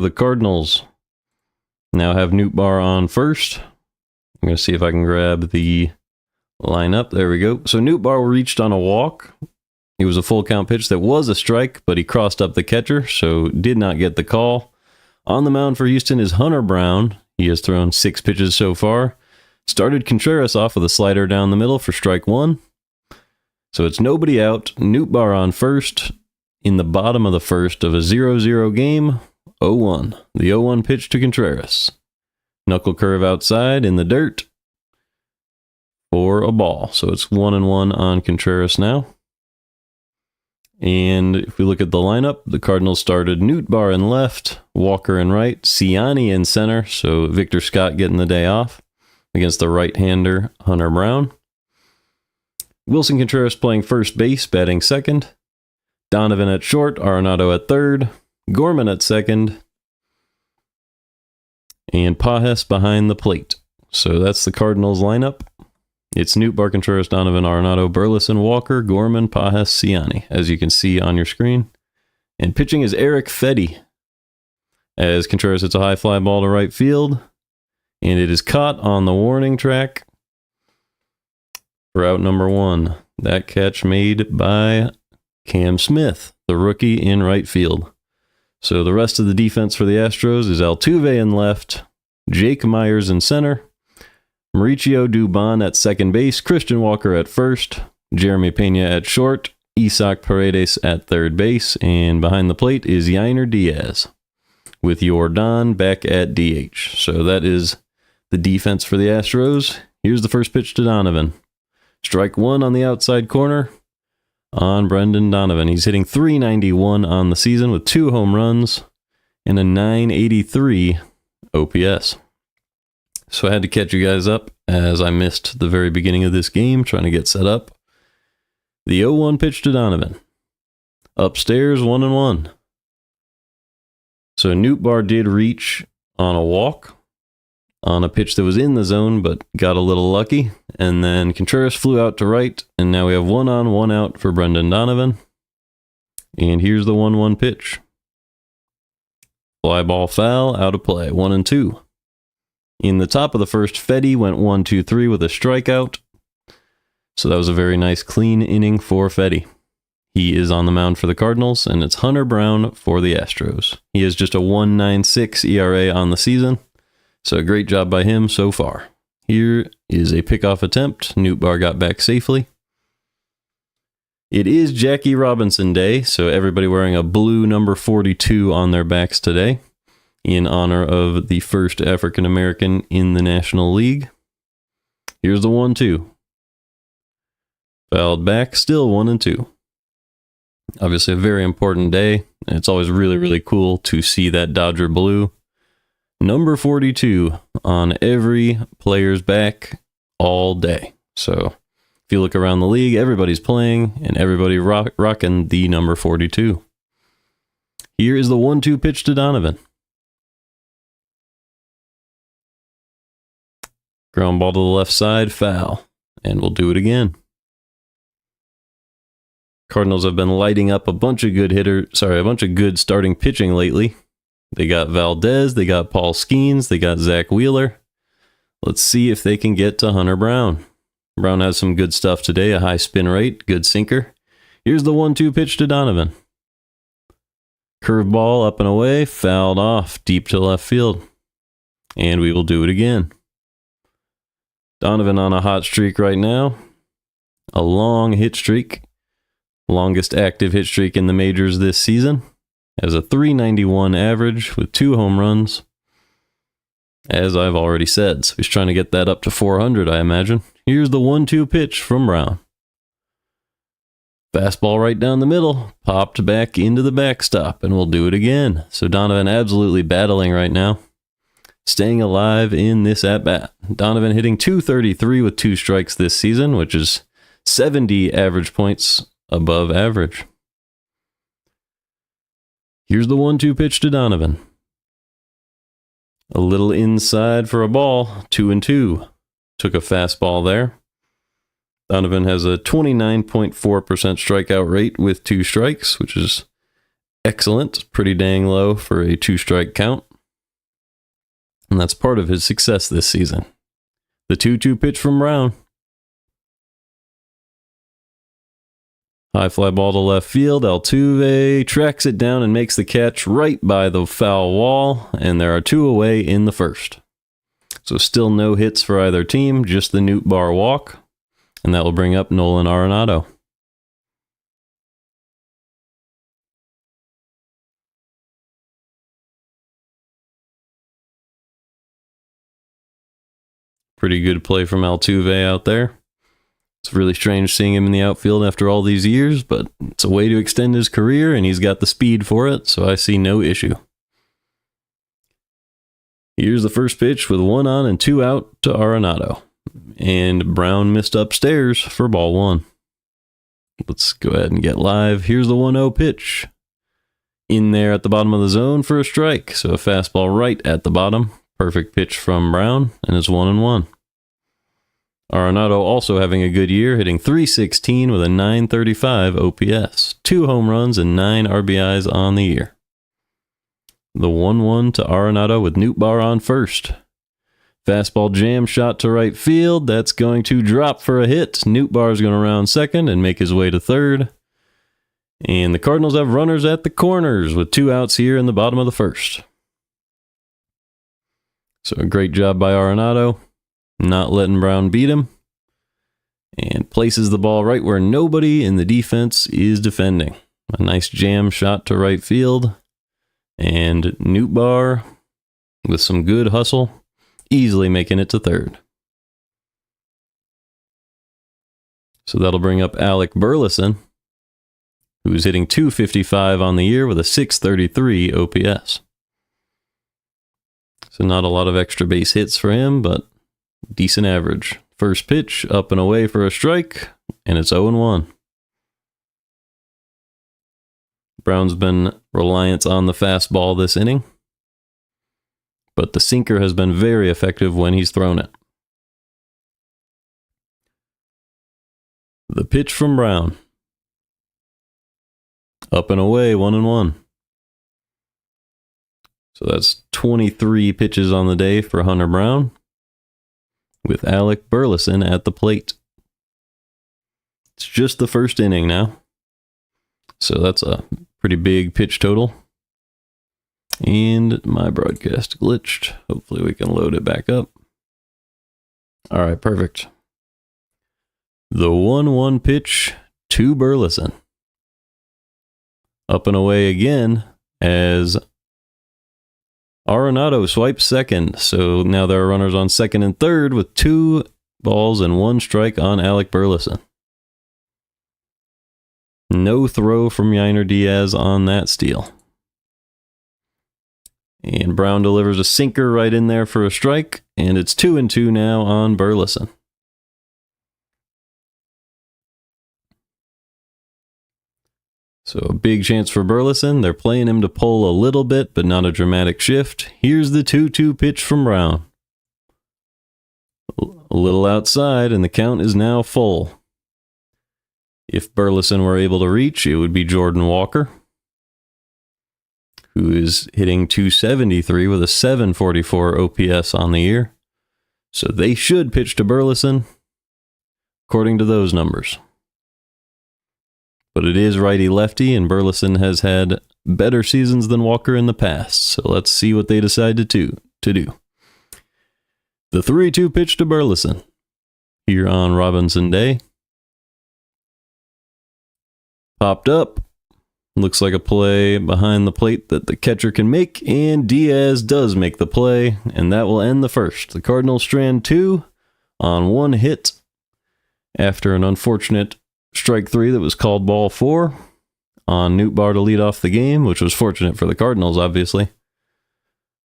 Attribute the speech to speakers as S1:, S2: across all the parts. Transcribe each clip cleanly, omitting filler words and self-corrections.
S1: The Cardinals now have Nootbaar on first. I'm going to see if I can grab the lineup. There we go. So Nootbaar reached on a walk. It was a full count pitch that was a strike, but he crossed up the catcher, so did not get the call. On the mound for Houston is Hunter Brown. He has thrown 6 pitches so far. Started Contreras off with a slider down the middle for strike 1. So it's nobody out. Nootbaar on first in the bottom of the first of a 0-0 game. 0-1. The 0-1 pitch to Contreras. Knuckle curve outside in the dirt for a ball. So it's 1-1 on Contreras now. And if we look at the lineup, the Cardinals started Nootbaar in left, Walker in right, Ciani in center, so Victor Scott getting the day off against the right-hander Hunter Brown. Wilson Contreras playing first base, batting second. Donovan at short, Arenado at third, Gorman at second, and Pages behind the plate. So that's the Cardinals lineup. It's Nootbaar, Contreras, Donovan, Arenado, Burleson, Walker, Gorman, Pages, Ciani, as you can see on your screen. And pitching is Eric Fedde, as Contreras hits a high fly ball to right field, and it is caught on the warning track for out number 1. That catch made by Cam Smith, the rookie in right field. So the rest of the defense for the Astros is Altuve in left, Jake Myers in center, Mauricio Dubon at second base, Christian Walker at first, Jeremy Pena at short, Isaac Paredes at third base, and behind the plate is Yainer Diaz with Yordan back at DH. So that is the defense for the Astros. Here's the first pitch to Donovan. Strike 1 on the outside corner on Brendan Donovan. He's hitting .391 on the season with 2 home runs and a .983 OPS. So I had to catch you guys up as I missed the very beginning of this game trying to get set up. The 0-1 pitch to Donovan. Upstairs, 1-1. So Nootbaar did reach on a walk on a pitch that was in the zone, but got a little lucky. And then Contreras flew out to right, and now we have 1 on, 1 out for Brendan Donovan. And here's the 1-1 pitch. Fly ball foul, out of play, 1-2. In the top of the first, Fedde went 1-2-3 with a strikeout. So that was a very nice clean inning for Fedde. He is on the mound for the Cardinals, and it's Hunter Brown for the Astros. He has just a 1.96 ERA on the season, so a great job by him so far. Here is a pickoff attempt. Nootbaar got back safely. It is Jackie Robinson Day, so everybody wearing a blue number 42 on their backs today, in honor of the first African American in the National League. Here's the 1-2. Fouled back, still 1-2. Obviously a very important day, and it's always really, really cool to see that Dodger blue. Number 42 on every player's back all day. So if you look around the league, everybody's playing, and everybody rocking the number 42. Here is the 1-2 pitch to Donovan. Ground ball to the left side, foul. And we'll do it again. Cardinals have been lighting up a bunch of good starting pitching lately. They got Valdez, they got Paul Skeens, they got Zach Wheeler. Let's see if they can get to Hunter Brown. Brown has some good stuff today, a high spin rate, good sinker. Here's the 1-2 pitch to Donovan. Curveball up and away, fouled off, deep to left field. And we will do it again. Donovan on a hot streak right now. A long hit streak. Longest active hit streak in the majors this season. Has a .391 average with 2 home runs. As I've already said, so he's trying to get that up to 400, I imagine. Here's the 1-2 pitch from Brown. Fastball right down the middle. Popped back into the backstop, and we'll do it again. So Donovan absolutely battling right now. Staying alive in this at-bat. Donovan hitting .233 with 2 strikes this season, which is 70 average points above average. Here's the 1-2 pitch to Donovan. A little inside for a ball, 2-2. Took a fastball there. Donovan has a 29.4% strikeout rate with 2 strikes, which is excellent, pretty dang low for a 2-strike count. And that's part of his success this season. The 2-2 pitch from Brown. High fly ball to left field. Altuve tracks it down and makes the catch right by the foul wall, and there are 2 away in the first. So still no hits for either team, just the Nootbaar walk, and that will bring up Nolan Arenado. Pretty good play from Altuve out there. It's really strange seeing him in the outfield after all these years, but it's a way to extend his career, and he's got the speed for it, so I see no issue. Here's the first pitch with 1 on and 2 out to Arenado. And Brown missed upstairs for ball 1. Let's go ahead and get live. Here's the 1-0 pitch. In there at the bottom of the zone for a strike, so a fastball right at the bottom. Perfect pitch from Brown, and it's 1-1. Arenado also having a good year, hitting .316 with a .935 OPS, 2 home runs and 9 RBIs on the year. The 1-1 to Arenado with Nootbaar on first. Fastball jam shot to right field. That's going to drop for a hit. Nootbaar is going to round second and make his way to third. And the Cardinals have runners at the corners with 2 outs here in the bottom of the first. So a great job by Arenado, not letting Brown beat him, and places the ball right where nobody in the defense is defending. A nice jam shot to right field, and Nootbaar, with some good hustle, easily making it to third. So that'll bring up Alec Burleson, who's hitting .255 on the year with a .633 OPS. So not a lot of extra base hits for him, but decent average. First pitch, up and away for a strike, and it's 0-1. Brown's been reliant on the fastball this inning, but the sinker has been very effective when he's thrown it. The pitch from Brown. Up and away, 1-1. So that's 23 pitches on the day for Hunter Brown, with Alec Burleson at the plate. It's just the first inning now, so that's a pretty big pitch total. And my broadcast glitched. Hopefully we can load it back up. All right, perfect. The 1-1 pitch to Burleson. Up and away again as Arenado swipes second. So now there are runners on second and third with 2 balls and 1 strike on Alec Burleson. No throw from Yainer Diaz on that steal. And Brown delivers a sinker right in there for a strike, and it's 2-2 now on Burleson. So a big chance for Burleson. They're playing him to pull a little bit, but not a dramatic shift. Here's the 2-2 pitch from Brown. A little outside, and the count is now full. If Burleson were able to reach, it would be Jordan Walker, who is hitting .273 with a .744 OPS on the year. So they should pitch to Burleson, according to those numbers. But it is righty-lefty, and Burleson has had better seasons than Walker in the past. So let's see what they decide to do. The 3-2 pitch to Burleson here on Robinson Day. Popped up. Looks like a play behind the plate that the catcher can make, and Diaz does make the play, and that will end the first. The Cardinals strand 2 on 1 hit after an unfortunate strike 3 that was called ball 4 on Nootbaar to lead off the game, which was fortunate for the Cardinals, obviously.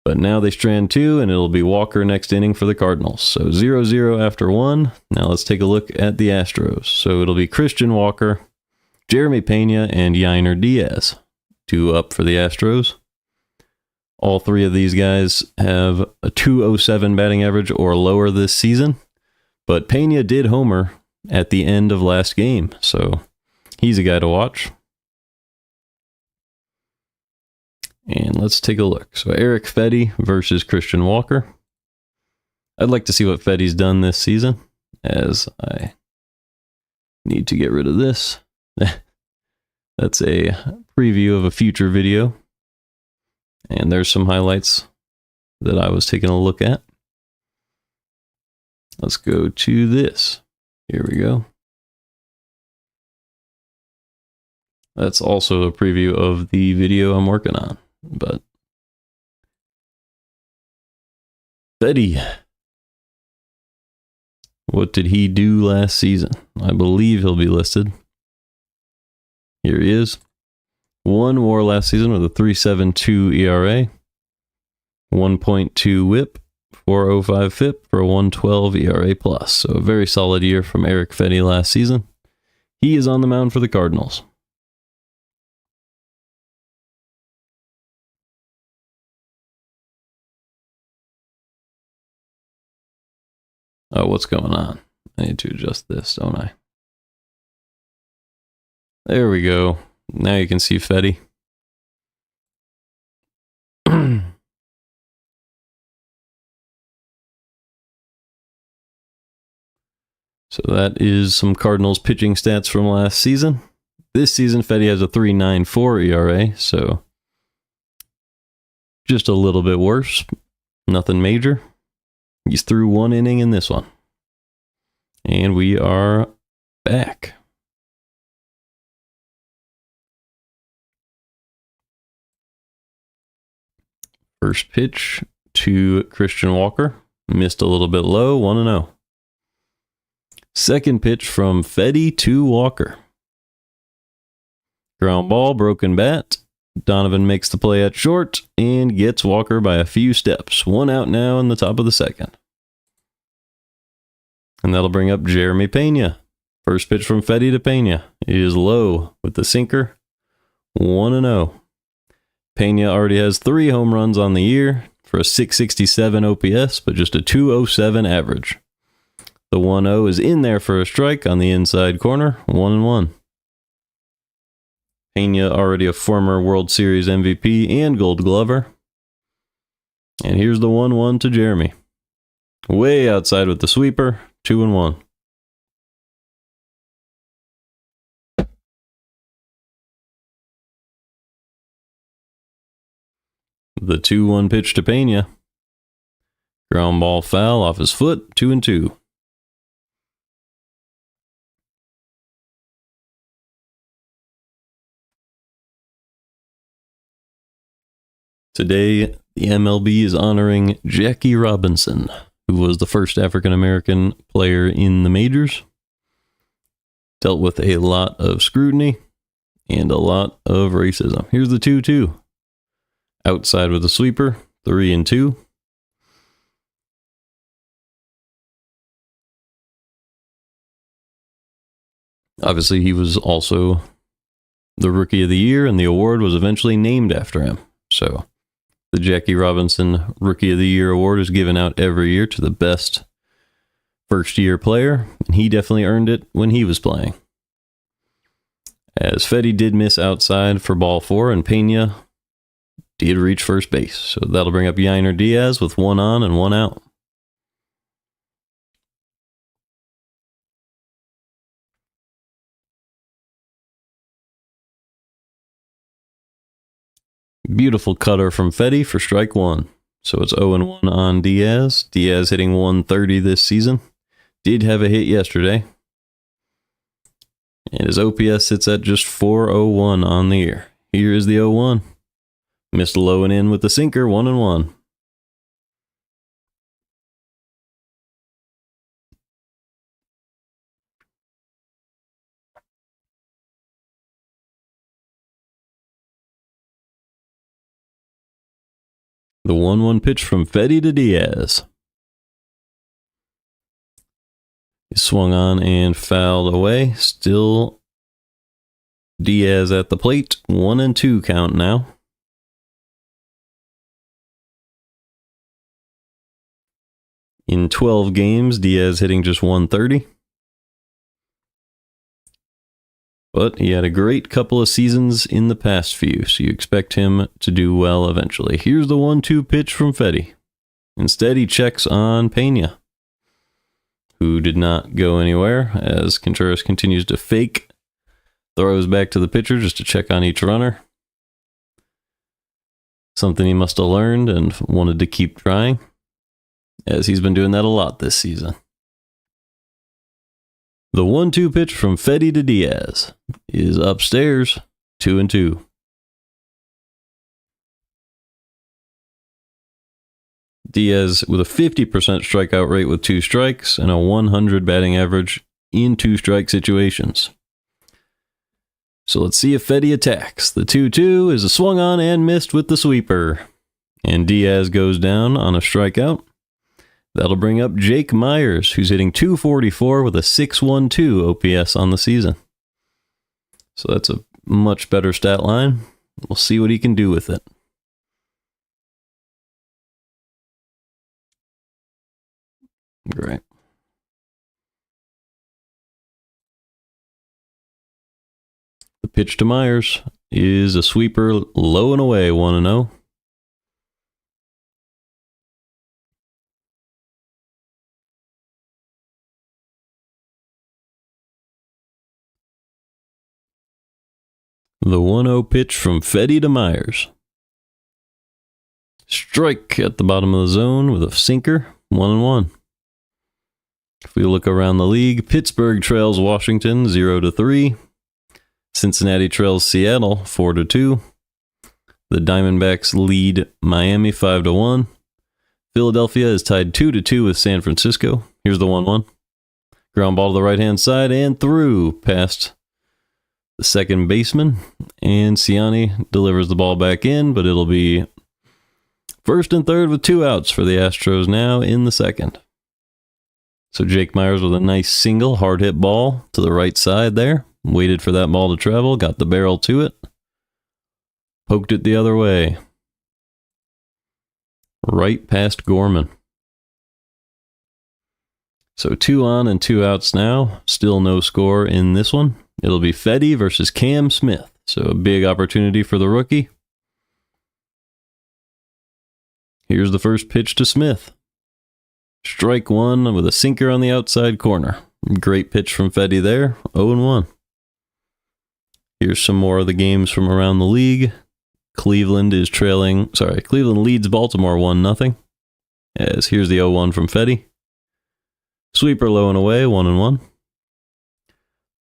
S1: But now they strand 2, and it'll be Walker next inning for the Cardinals. So 0-0 after 1. Now let's take a look at the Astros. So it'll be Christian Walker, Jeremy Pena, and Yainer Diaz. 2 up for the Astros. All 3 of these guys have a .207 batting average or lower this season. But Pena did homer at the end of last game, so he's a guy to watch. And let's take a look. So Eric Fedde versus Christian Walker. I'd like to see what Fedde's done this season, as I need to get rid of this. That's a preview of a future video. And there's some highlights that I was taking a look at. Let's go to this. Here we go. That's also a preview of the video I'm working on. But Fedde, what did he do last season? I believe he'll be listed. Here he is. 1 WAR last season with a 3.72 ERA, 1.2 WHIP, 4.05 FIP for a 1.12 ERA plus. So a very solid year from Eric Fedde last season. He is on the mound for the Cardinals. Oh, what's going on? I need to adjust this, don't I? There we go. Now you can see Fedde. So that is some Cardinals pitching stats from last season. This season, Fedde has a 3.94 ERA, so just a little bit worse. Nothing major. He's through 1 inning in this one. And we are back. First pitch to Christian Walker. Missed a little bit low, 1-0. Second pitch from Fedde to Walker. Ground ball, broken bat. Donovan makes the play at short and gets Walker by a few steps. 1 out now in the top of the second. And that'll bring up Jeremy Pena. First pitch from Fedde to Pena is low with the sinker. 1-0. Pena already has 3 home runs on the year for a 667 OPS, but just a 207 average. The 1-0 is in there for a strike on the inside corner, 1-1. Pena already a former World Series MVP and Gold Glover. And here's the 1-1 to Jeremy. Way outside with the sweeper, 2-1. The 2-1 pitch to Pena. Ground ball foul off his foot, 2-2. Today, the MLB is honoring Jackie Robinson, who was the first African-American player in the majors. Dealt with a lot of scrutiny and a lot of racism. Here's the 2-2. Outside with a sweeper, 3-2. Obviously, he was also the Rookie of the Year, and the award was eventually named after him. So, the Jackie Robinson Rookie of the Year award is given out every year to the best first-year player, and he definitely earned it when he was playing. As Fedde did miss outside for ball 4, and Pena did reach first base. So that'll bring up Yainer Diaz with 1 on and 1 out. Beautiful cutter from Fedde for strike 1. So it's 0-1 on Diaz. Diaz hitting 130 this season. Did have a hit yesterday. And his OPS sits at just 401 on the year. Here is the 0-1. Missed low and in with the sinker, 1-1. The 1-1 pitch from Fedde to Diaz. He swung on and fouled away. Still Diaz at the plate. 1-2 count now. In 12 games, Diaz hitting just 130. But he had a great couple of seasons in the past few, so you expect him to do well eventually. Here's the 1-2 pitch from Fedde. Instead, he checks on Pena, who did not go anywhere as Contreras continues to fake. Throws back to the pitcher just to check on each runner. Something he must have learned and wanted to keep trying, as he's been doing that a lot this season. The 1-2 pitch from Fedde to Diaz is upstairs, 2-2. Diaz with a 50% strikeout rate with 2 strikes and a 100 batting average in 2-strike situations. So let's see if Fedde attacks. The 2-2 is a swung on and missed with the sweeper. And Diaz goes down on a strikeout. That'll bring up Jake Myers, who's hitting .244 with a .612 OPS on the season. So that's a much better stat line. We'll see what he can do with it. Great. The pitch to Myers is a sweeper low and away, 1-0. The 1-0 pitch from Fedde to Myers. Strike at the bottom of the zone with a sinker, 1-1. If we look around the league, Pittsburgh trails Washington 0-3. Cincinnati trails Seattle 4-2. The Diamondbacks lead Miami 5-1. Philadelphia is tied 2-2 with San Francisco. Here's the 1-1. Ground ball to the right-hand side and through past the second baseman. And Ciani delivers the ball back in, but it'll be first and third with 2 outs for the Astros now in the second. So Jake Myers with a nice single hard hit ball to the right side there. Waited for that ball to travel, got the barrel to it. Poked it the other way. Right past Gorman. So 2 on and 2 outs now. Still no score in this one. It'll be Fedde versus Cam Smith. So a big opportunity for the rookie. Here's the first pitch to Smith. Strike 1 with a sinker on the outside corner. Great pitch from Fedde there. 0-1. Here's some more of the games from around the league. Cleveland leads Baltimore 1-0. As here's the 0-1 from Fedde. Sweeper low and away, 1-1.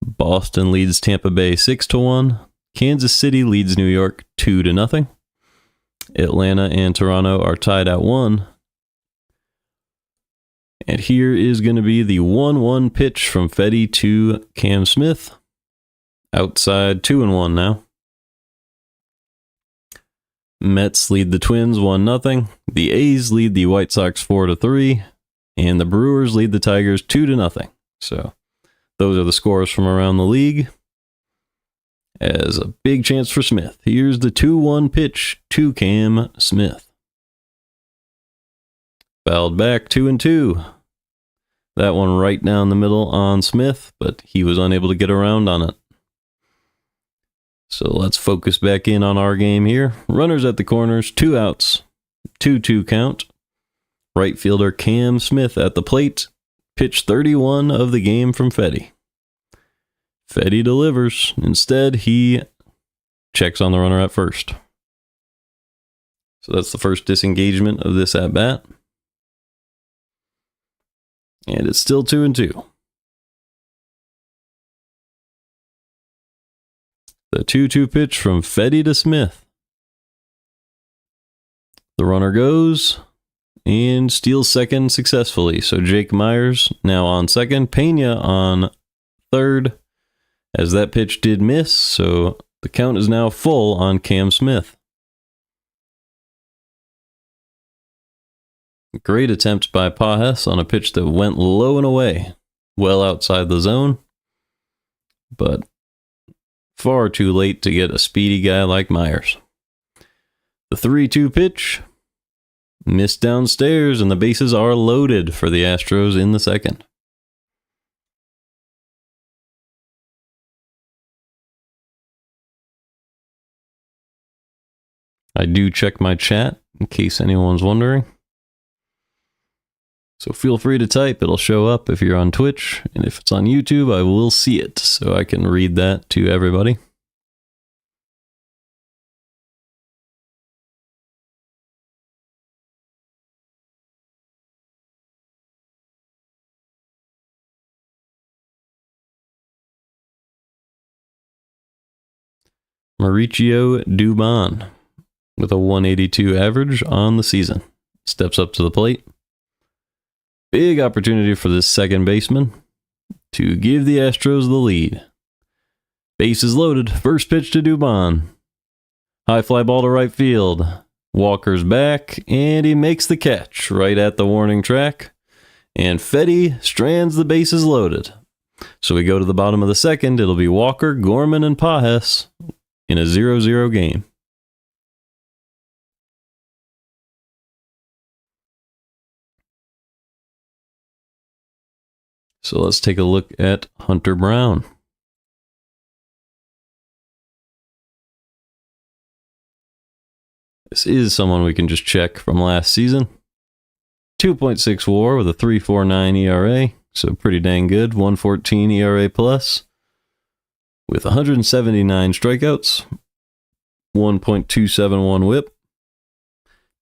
S1: Boston leads Tampa Bay 6-1. Kansas City leads New York 2-0. Atlanta and Toronto are tied at 1. And here is going to be the 1-1 pitch from Fedde to Cam Smith. Outside 2-1 now. Mets lead the Twins 1-0. The A's lead the White Sox 4-3. And the Brewers lead the Tigers 2-0. So those are the scores from around the league. As a big chance for Smith. Here's the 2-1 pitch to Cam Smith. Fouled back 2-2. That one right down the middle on Smith, but he was unable to get around on it. So let's focus back in on our game here. Runners at the corners, 2 outs, 2-2 count. Right fielder Cam Smith at the plate. Pitch 31 of the game from Fedde. Fedde delivers. Instead, he checks on the runner at first. So that's the first disengagement of this at-bat. And it's still 2-2. The 2-2 pitch from Fedde to Smith. The runner goes and steals second successfully. So Jake Myers now on second. Pena on third, as that pitch did miss. So the count is now full on Cam Smith. Great attempt by Pages on a pitch that went low and away, well outside the zone, but far too late to get a speedy guy like Myers. The 3-2 pitch missed downstairs, and the bases are loaded for the Astros in the second. I do check my chat in case anyone's wondering. So feel free to type. It'll show up if you're on Twitch. And if it's on YouTube, I will see it. So I can read that to everybody. Mauricio Dubon with a 182 average on the season. Steps up to the plate. Big opportunity for this second baseman to give the Astros the lead. Bases loaded. First pitch to Dubon. High fly ball to right field. Walker's back, and he makes the catch right at the warning track. And Fedde strands the bases loaded. So we go to the bottom of the second. It'll be Walker, Gorman, and Pages in a 0-0 game. So let's take a look at Hunter Brown. This is someone we can just check from last season. 2.6 WAR with a 3.49 ERA, so pretty dang good. 1.14 ERA plus, with 179 strikeouts, 1.271 WHIP,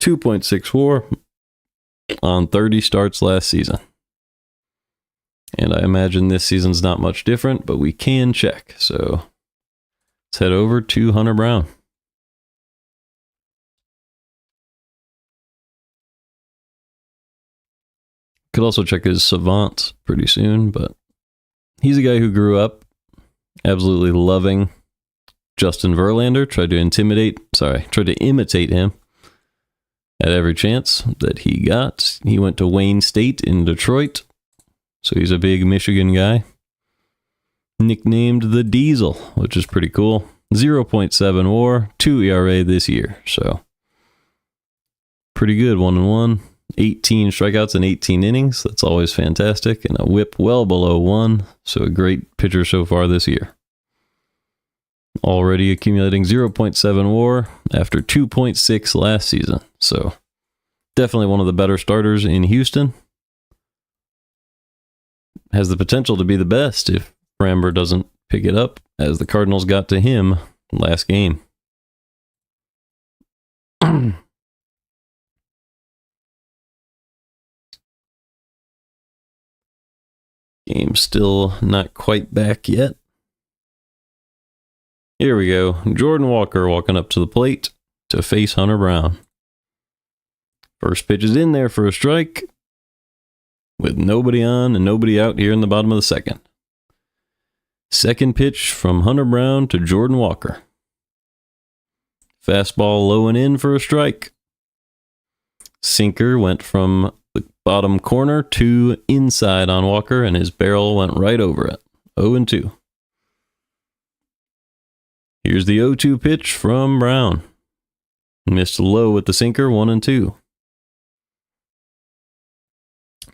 S1: 2.6 WAR on 30 starts last season. And I imagine this season's not much different, but we can check. So let's head over to Hunter Brown. Could also check his savant pretty soon, but he's a guy who grew up absolutely loving Justin Verlander, tried to imitate him at every chance that he got. He went to Wayne State in Detroit, so he's a big Michigan guy. Nicknamed the Diesel, which is pretty cool. 0.7 WAR, 2 ERA this year, so pretty good. 1-1. 18 strikeouts in 18 innings. That's always fantastic. And a whip well below 1. So a great pitcher so far this year. Already accumulating 0.7 WAR after 2.6 last season. So definitely one of the better starters in Houston. Has the potential to be the best if Framber doesn't pick it up, as the Cardinals got to him last game. Game still not quite back yet. Here we go. Jordan Walker walking up to the plate to face Hunter Brown. First pitch is in there for a strike, with nobody on and nobody out here in the bottom of the second. Second pitch from Hunter Brown to Jordan Walker. Fastball low and in for a strike. Sinker went from the bottom corner to inside on Walker, and his barrel went right over it. 0-2. Here's the 0-2 pitch from Brown. Missed low with the sinker, 1-2.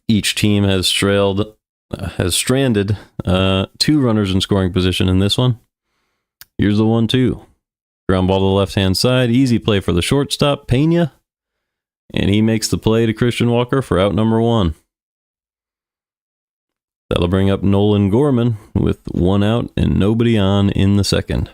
S1: Each team has stranded 2 runners in scoring position in this one. Here's the 1-2. Ground ball to the left-hand side. Easy play for the shortstop, Pena. And he makes the play to Christian Walker for out number 1. That'll bring up Nolan Gorman with 1 out and nobody on in the second.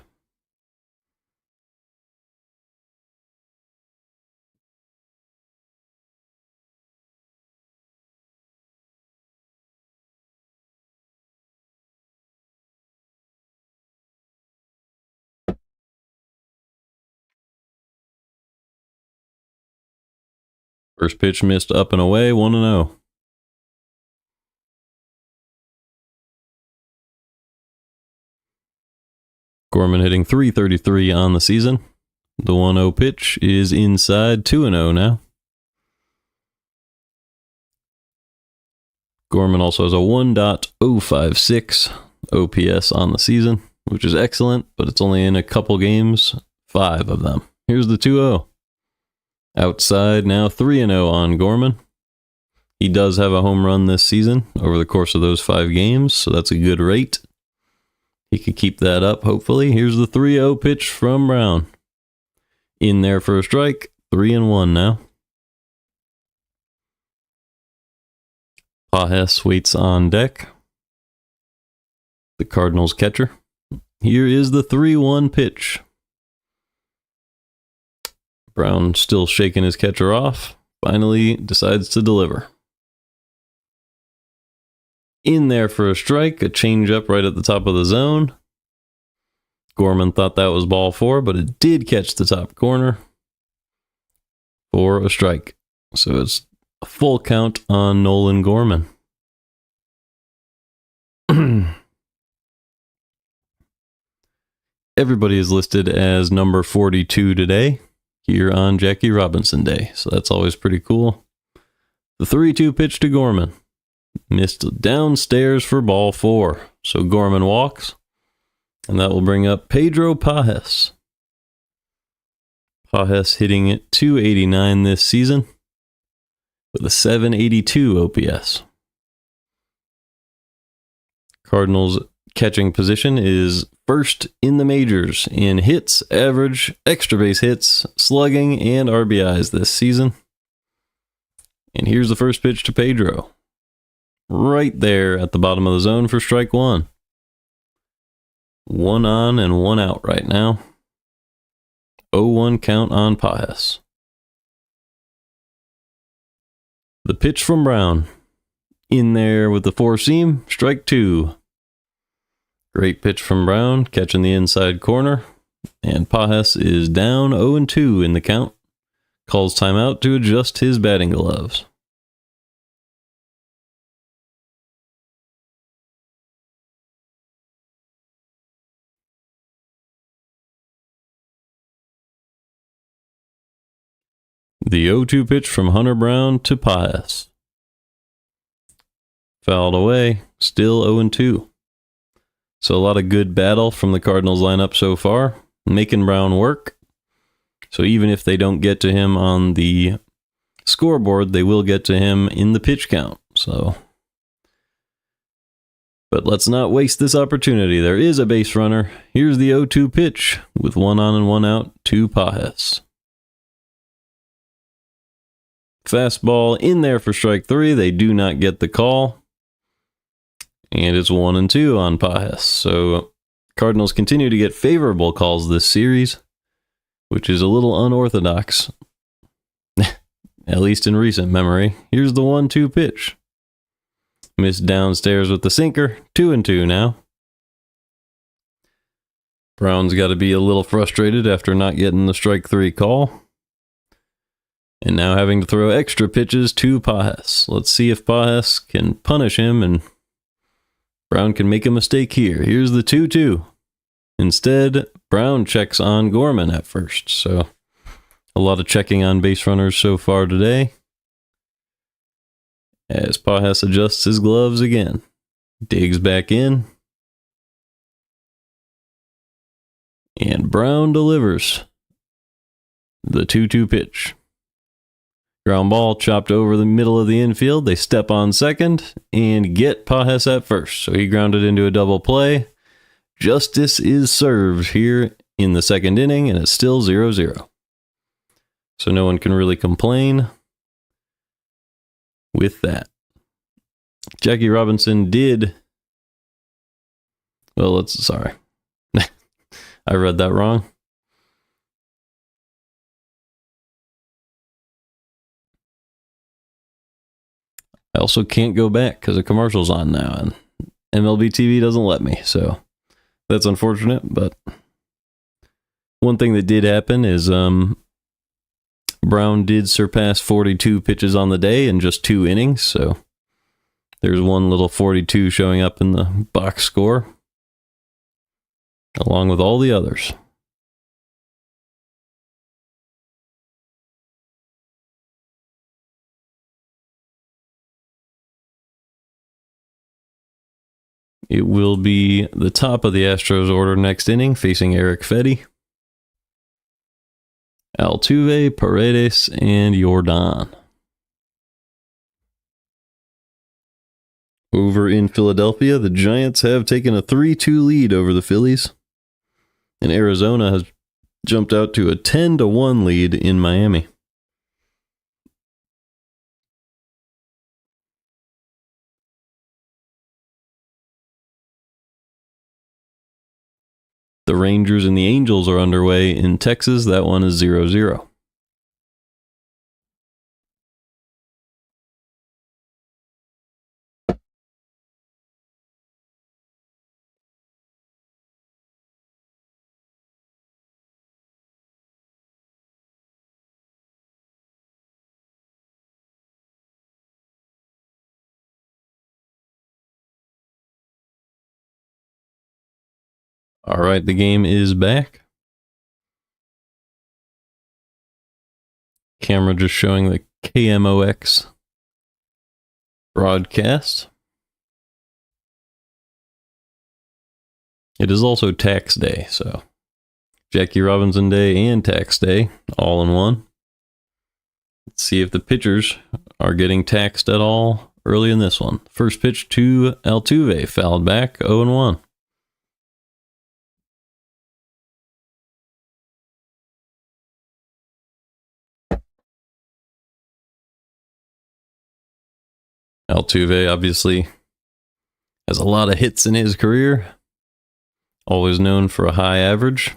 S1: First pitch missed up and away, 1-0. Gorman hitting .333 on the season. The 1-0 pitch is inside, 2-0 now. Gorman also has a 1.056 OPS on the season, which is excellent, but it's only in a couple games, 5 of them. Here's the 2-0. Outside now, 3-0 on Gorman. He does have a home run this season over the course of those 5 games, so that's a good rate. He could keep that up, hopefully. Here's the 3-0 pitch from Brown. In there for a strike. 3-1 now. Pages waits on deck. The Cardinals catcher. Here is the 3-1 pitch. Brown still shaking his catcher off. Finally decides to deliver. In there for a strike. A changeup right at the top of the zone. Gorman thought that was ball 4, but it did catch the top corner for a strike. So it's a full count on Nolan Gorman. Everybody is listed as number 42 today here on Jackie Robinson Day. So that's always pretty cool. The 3-2 pitch to Gorman. Missed downstairs for ball 4. So Gorman walks. And that will bring up Pedro Pages. Pages hitting at .289 this season with a .782 OPS. Cardinals' catching position is first in the majors in hits, average, extra base hits, slugging, and RBIs this season. And here's the first pitch to Pedro. Right there at the bottom of the zone for strike 1. 1 on and 1 out right now. 0-1 count on Pages. The pitch from Brown. In there with the 4-seam. Strike 2. Great pitch from Brown. Catching the inside corner. And Pages is down 0-2 in the count. Calls timeout to adjust his batting gloves. The 0-2 pitch from Hunter Brown to Pages. Fouled away, still 0-2. So a lot of good battle from the Cardinals lineup so far, making Brown work. So even if they don't get to him on the scoreboard, they will get to him in the pitch count. So, but let's not waste this opportunity. There is a base runner. Here's the 0-2 pitch with 1 on and 1 out to Pages. Fastball in there for strike 3. They do not get the call. And it's 1-2 on Pages. So Cardinals continue to get favorable calls this series, which is a little unorthodox, at least in recent memory. Here's the 1-2 pitch. Missed downstairs with the sinker. 2-2 now. Brown's got to be a little frustrated after not getting the strike 3 call. And now having to throw extra pitches to Pages. Let's see if Pages can punish him and Brown can make a mistake here. Here's the 2-2. Instead, Brown checks on Gorman at first. So a lot of checking on base runners so far today. As Pages adjusts his gloves again. Digs back in. And Brown delivers the 2-2 pitch. Ground ball chopped over the middle of the infield. They step on second and get Pages at first. So he grounded into a double play. Justice is served here in the second inning, and it's still 0-0. So no one can really complain with that. Jackie Robinson did... Well, sorry. I read that wrong. I also can't go back because a commercial's on now, and MLB TV doesn't let me, so that's unfortunate. But one thing that did happen is Brown did surpass 42 pitches on the day in just 2 innings, so there's one little 42 showing up in the box score, along with all the others. It will be the top of the Astros order next inning, facing Eric Fedde, Altuve, Paredes, and Jordan. Over in Philadelphia, the Giants have taken a 3-2 lead over the Phillies. And Arizona has jumped out to a 10-1 lead in Miami. The Rangers and the Angels are underway in Texas. That one is 0-0. All right, the game is back. Camera just showing the KMOX broadcast. It is also tax day, so Jackie Robinson Day and tax day all in one. Let's see if the pitchers are getting taxed at all early in this one. First pitch to Altuve, fouled back, 0-1. Altuve obviously has a lot of hits in his career. Always known for a high average.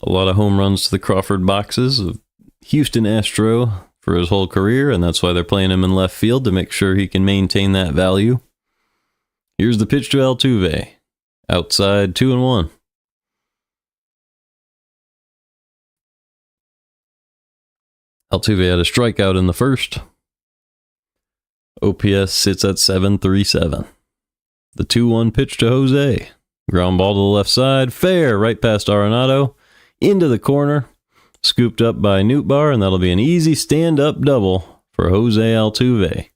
S1: A lot of home runs to the Crawford boxes of Houston Astro for his whole career, and that's why they're playing him in left field to make sure he can maintain that value. Here's the pitch to Altuve. Outside, 2-1. Altuve had a strikeout in the first. OPS sits at 737. The 2-1 pitch to Jose. Ground ball to the left side. Fair, right past Arenado. Into the corner. Scooped up by Nootbaar, and that'll be an easy stand-up double for Jose Altuve.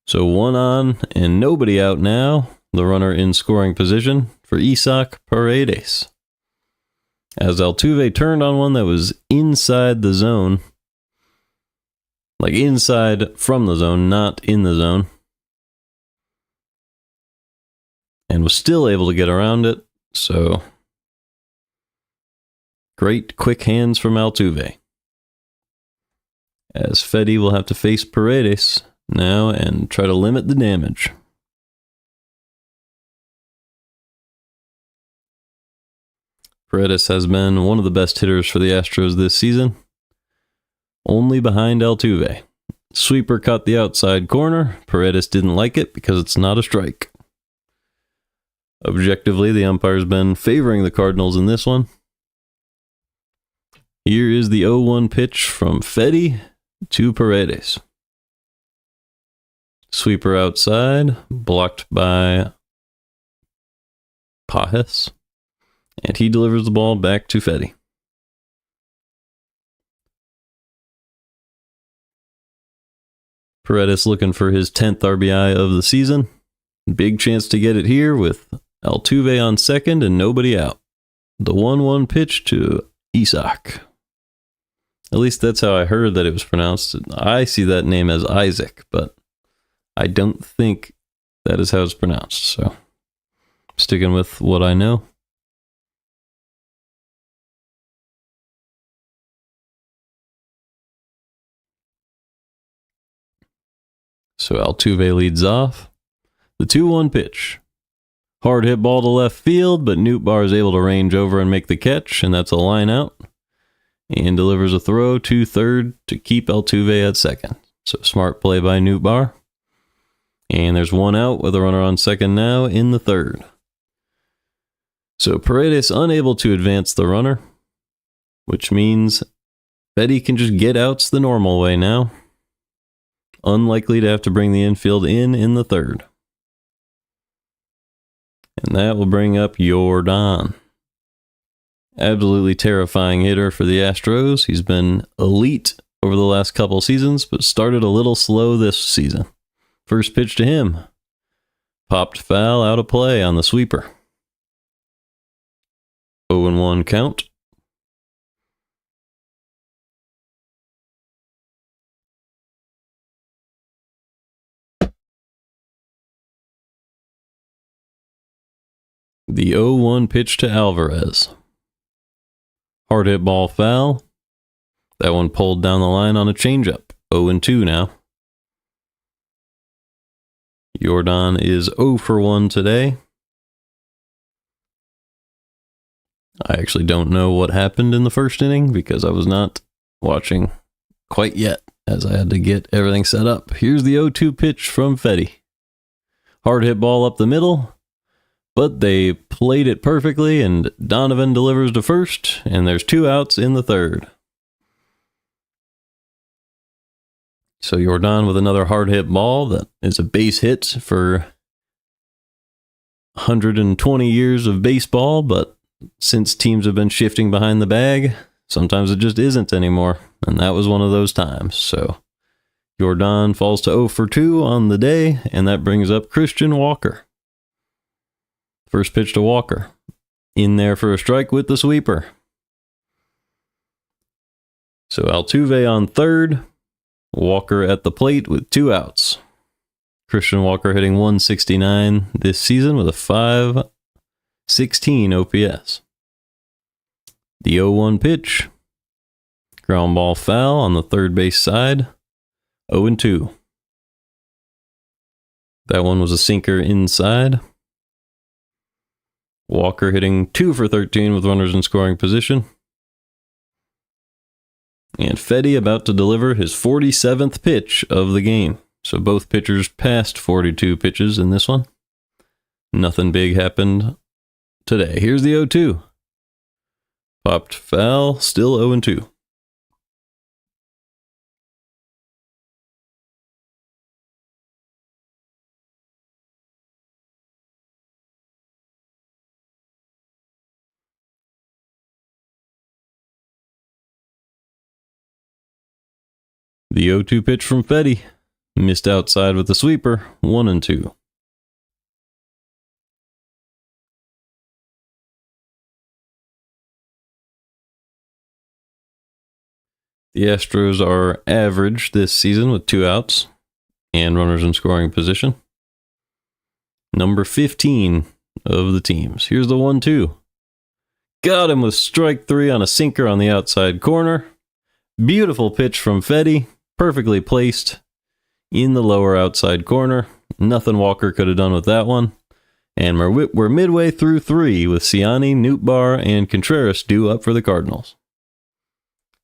S1: So 1 on and nobody out now. The runner in scoring position for Isaac Paredes. As Altuve turned on one that was inside the zone. Like inside from the zone, not in the zone. And was still able to get around it. So, great quick hands from Altuve. As Fedde will have to face Paredes now and try to limit the damage. Paredes has been one of the best hitters for the Astros this season. Only behind Altuve. Sweeper cut the outside corner. Paredes didn't like it because it's not a strike. Objectively, the umpire's been favoring the Cardinals in this one. Here is the 0-1 pitch from Fedde to Paredes. Sweeper outside, blocked by Pajes. And he delivers the ball back to Fedde. Paredes looking for his 10th RBI of the season. Big chance to get it here with Altuve on second and nobody out. The 1-1 pitch to Isaac. At least that's how I heard that it was pronounced. I see that name as Isaac, but I don't think that is how it's pronounced. So, sticking with what I know. So Altuve leads off. The 2-1 pitch. Hard hit ball to left field, but Nootbaar is able to range over and make the catch, and that's a line out. And delivers a throw to third to keep Altuve at second. So smart play by Nootbaar. And there's 1 out with a runner on second now in the third. So Paredes unable to advance the runner, which means Fedde can just get outs the normal way now. Unlikely to have to bring the infield in the third. And that will bring up Jordan. Absolutely terrifying hitter for the Astros. He's been elite over the last couple seasons, but started a little slow this season. First pitch to him. Popped foul out of play on the sweeper. 0-1 count. The 0-1 pitch to Alvarez. Hard hit ball foul. That one pulled down the line on a changeup. 0-2 now. Jordan is 0 for 1 today. I actually don't know what happened in the first inning because I was not watching quite yet as I had to get everything set up. Here's the 0-2 pitch from Fedde. Hard hit ball up the middle, but they played it perfectly and Donovan delivers to first and there's 2 outs in the third. So Jordan with another hard hit ball that is a base hit for 120 years of baseball, but since teams have been shifting behind the bag, sometimes it just isn't anymore, and that was one of those times. So Jordan falls to 0 for 2 on the day, and that brings up Christian Walker. First pitch to Walker. In there for a strike with the sweeper. So Altuve on third. Walker at the plate with 2 outs. Christian Walker hitting 169 this season with a 5.16 OPS. The 0-1 pitch. Ground ball foul on the third base side. 0-2. That one was a sinker inside. Walker hitting 2 for 13 with runners in scoring position. And Fedde about to deliver his 47th pitch of the game. So both pitchers passed 42 pitches in this one. Nothing big happened today. Here's the 0-2. Popped foul, still 0-2. The 0-2 pitch from Fedde. Missed outside with the sweeper. 1-2. The Astros are average this season with 2 outs and runners in scoring position. Number 15 of the teams. Here's the 1-2. Got him with strike 3 on a sinker on the outside corner. Beautiful pitch from Fedde. Perfectly placed in the lower outside corner. Nothing Walker could have done with that one. And we're midway through 3 with Ciani, Nootbaar, and Contreras due up for the Cardinals.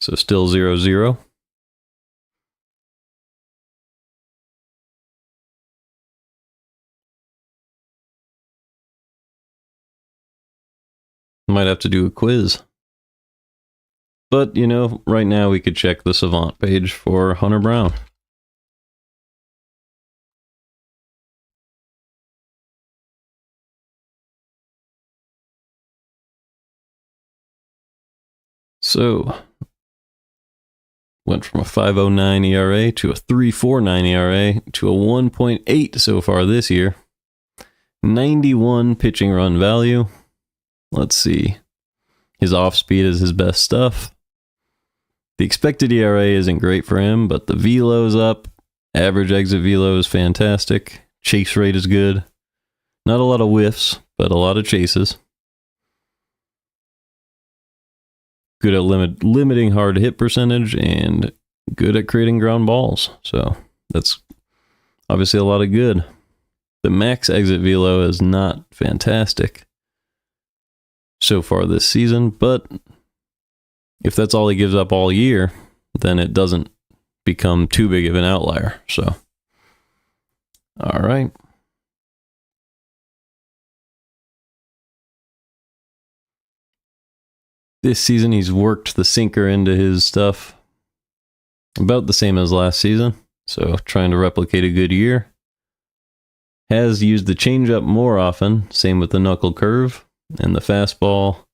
S1: So still 0-0. Might have to do a quiz. But, you know, right now we could check the Savant page for Hunter Brown. So, went from a 5.09 ERA to a 3.49 ERA to a 1.8 so far this year. 91 pitching run value. Let's see. His off speed is his best stuff. The expected ERA isn't great for him, but the velo's up. Average exit velo is fantastic. Chase rate is good. Not a lot of whiffs, but a lot of chases. Good at limiting hard hit percentage and good at creating ground balls. So that's obviously a lot of good. The max exit velo is not fantastic so far this season, but if that's all he gives up all year, then it doesn't become too big of an outlier. So, all right. This season, he's worked the sinker into his stuff about the same as last season. So, trying to replicate a good year. Has used the changeup more often. Same with the knuckle curve. And the fastball,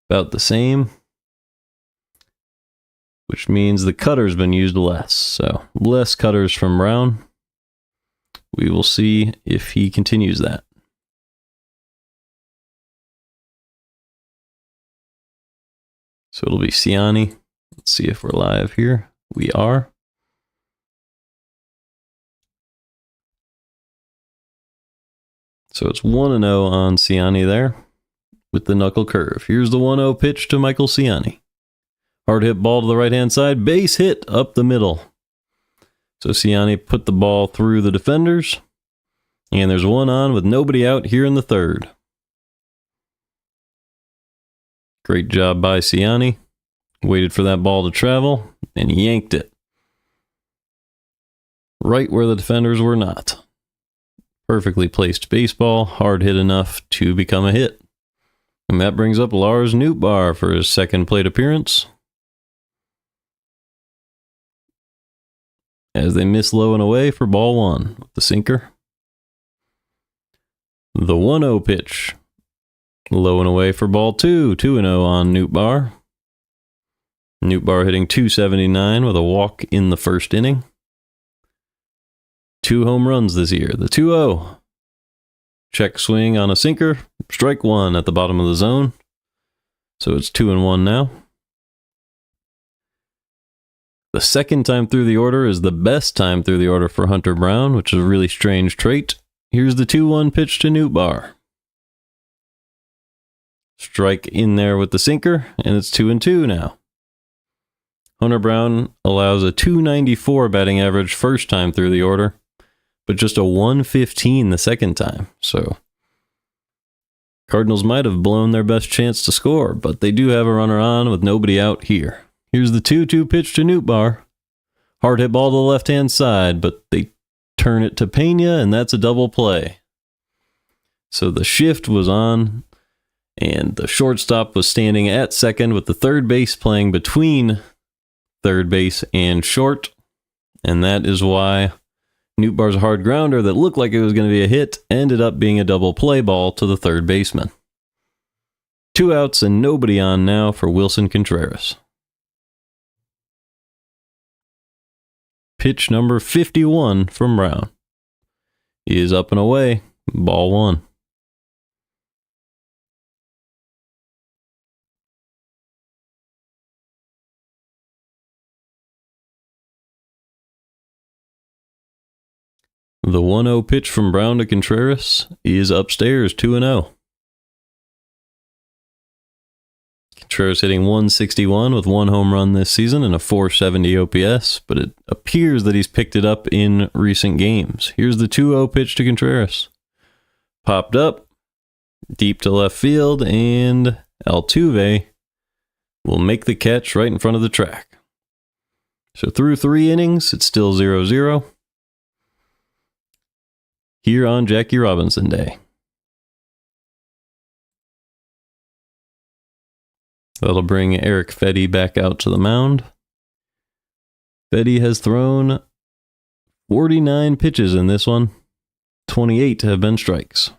S1: about the same. Which means the cutter's been used less. So, less cutters from Brown. We will see if he continues that. So it'll be Ciani. Let's see if we're live here. We are. So it's 1-0 on Ciani there with the knuckle curve. Here's the 1-0 pitch to Michael Ciani. Hard hit ball to the right-hand side. Base hit up the middle. So Ciani put the ball through the defenders. And there's one on with nobody out here in the third. Great job by Ciani. Waited for that ball to travel and yanked it. Right where the defenders were not. Perfectly placed baseball, hard hit enough to become a hit. And that brings up Lars Nootbaar for his second plate appearance. As they miss low and away for ball one with the sinker. The 1-0 pitch. Low and away for ball two. 2-0 on Nootbaar. Nootbaar hitting .279 with a walk in the first inning. 2 home runs this year. The 2-0. Check swing on a sinker. Strike one at the bottom of the zone. So it's 2-1 now. The second time through the order is the best time through the order for Hunter Brown, which is a really strange trait. Here's the 2-1 pitch to Nootbaar. Strike in there with the sinker, and it's 2-2 now. Hunter Brown allows a .294 batting average first time through the order, but just a .115 the second time. So Cardinals might have blown their best chance to score, but they do have a runner on with nobody out here. Here's the 2-2 pitch to Nootbaar. Hard hit ball to the left-hand side, but they turn it to Pena, and that's a double play. So the shift was on, and the shortstop was standing at second with the third base playing between third base and short, and that is why Nootbaar's hard grounder that looked like it was going to be a hit ended up being a double play ball to the third baseman. 2 outs and nobody on now for Wilson Contreras. Pitch number 51 from Brown is up and away, ball one. The 1-0 pitch from Brown to Contreras is upstairs, 2-0. Contreras hitting .161 with 1 home run this season and a .470 OPS, but it appears that he's picked it up in recent games. Here's the 2-0 pitch to Contreras. Popped up, deep to left field, and Altuve will make the catch right in front of the track. So through 3 innings, it's still 0-0. Here on Jackie Robinson Day. That'll bring Eric Fedde back out to the mound. Fedde has thrown 49 pitches in this one. 28 have been strikes.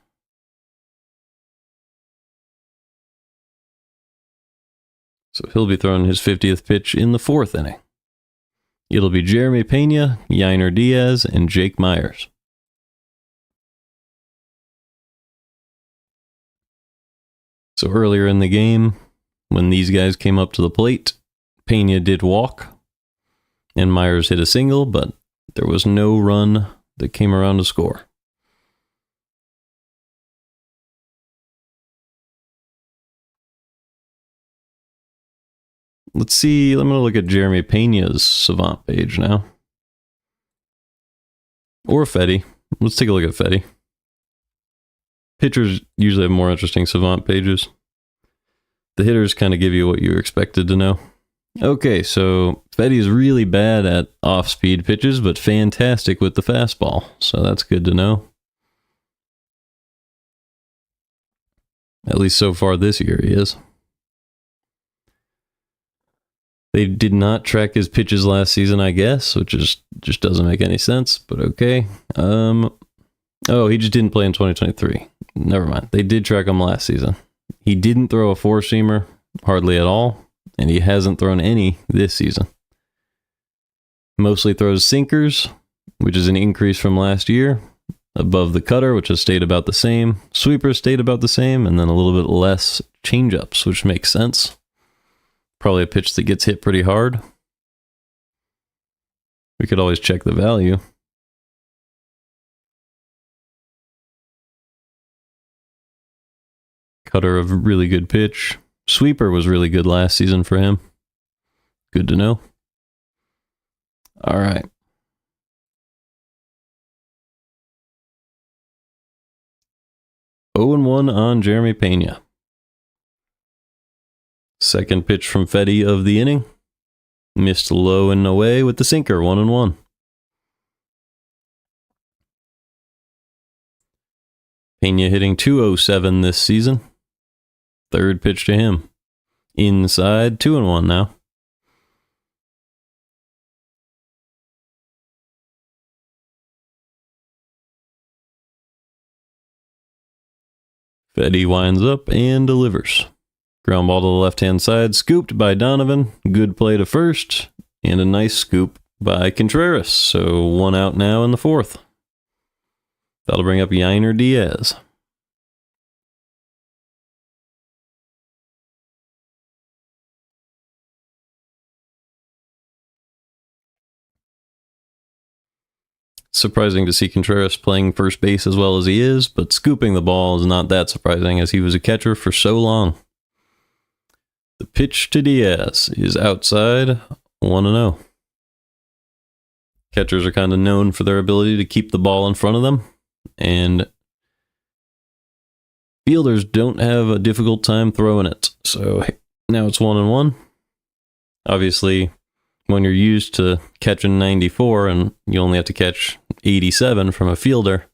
S1: So he'll be throwing his 50th pitch in the 4th inning. It'll be Jeremy Pena, Yainer Diaz, and Jake Myers. So earlier in the game, when these guys came up to the plate, Pena did walk, and Myers hit a single, but there was no run that came around to score. Let's see, I'm going to look at Jeremy Pena's Savant page now. Or Fedde. Let's take a look at Fedde. Pitchers usually have more interesting Savant pages. The hitters kind of give you what you expected to know. Okay, so Fedde is really bad at off-speed pitches, but fantastic with the fastball. So that's good to know. At least so far this year he is. They did not track his pitches last season, I guess, which just doesn't make any sense, but okay. Oh, he just didn't play in 2023. Never mind. They did track him last season. He didn't throw a 4-seamer, hardly at all, and he hasn't thrown any this season. Mostly throws sinkers, which is an increase from last year, above the cutter, which has stayed about the same. Sweepers stayed about the same, and then a little bit less changeups, which makes sense. Probably a pitch that gets hit pretty hard. We could always check the value. Cutter of really good pitch. Sweeper was really good last season for him. Good to know. All right. Oh and 1 on Jeremy Pena. Second pitch from Fedde of the inning. Missed low and away with the sinker, 1-1. Pena hitting .207 this season. Third pitch to him. Inside, 2-1 now. Fedde winds up and delivers. Ground ball to the left-hand side, scooped by Donovan. Good play to first, and a nice scoop by Contreras. So 1 out now in the 4th. That'll bring up Yainer Diaz. Surprising to see Contreras playing first base as well as he is, but scooping the ball is not that surprising as he was a catcher for so long. The pitch to Diaz is outside, 1-0. Catchers are kind of known for their ability to keep the ball in front of them, and fielders don't have a difficult time throwing it. So now it's 1-1. Obviously, when you're used to catching 94 and you only have to catch 87 from a fielder,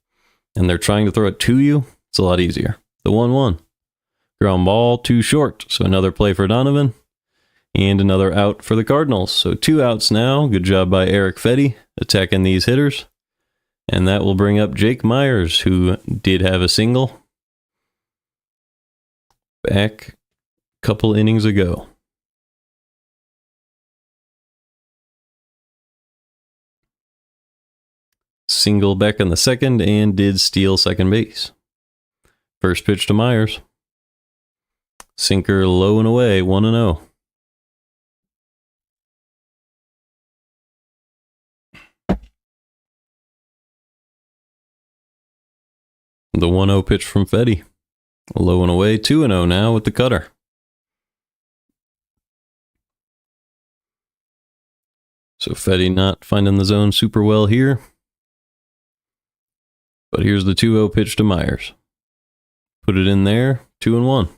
S1: and they're trying to throw it to you, it's a lot easier. The 1-1. Ground ball too short, so another play for Donovan, and another out for the Cardinals. So 2 outs now. Good job by Eric Fedde attacking these hitters. And that will bring up Jake Myers, who did have a single back a couple innings ago. Single back in the 2nd and did steal second base. First pitch to Myers. Sinker low and away, 1-0. The 1-0 pitch from Fedde. Low and away, 2-0 now with the cutter. So Fedde not finding the zone super well here. But here's the 2-0 pitch to Myers. Put it in there, 2-1.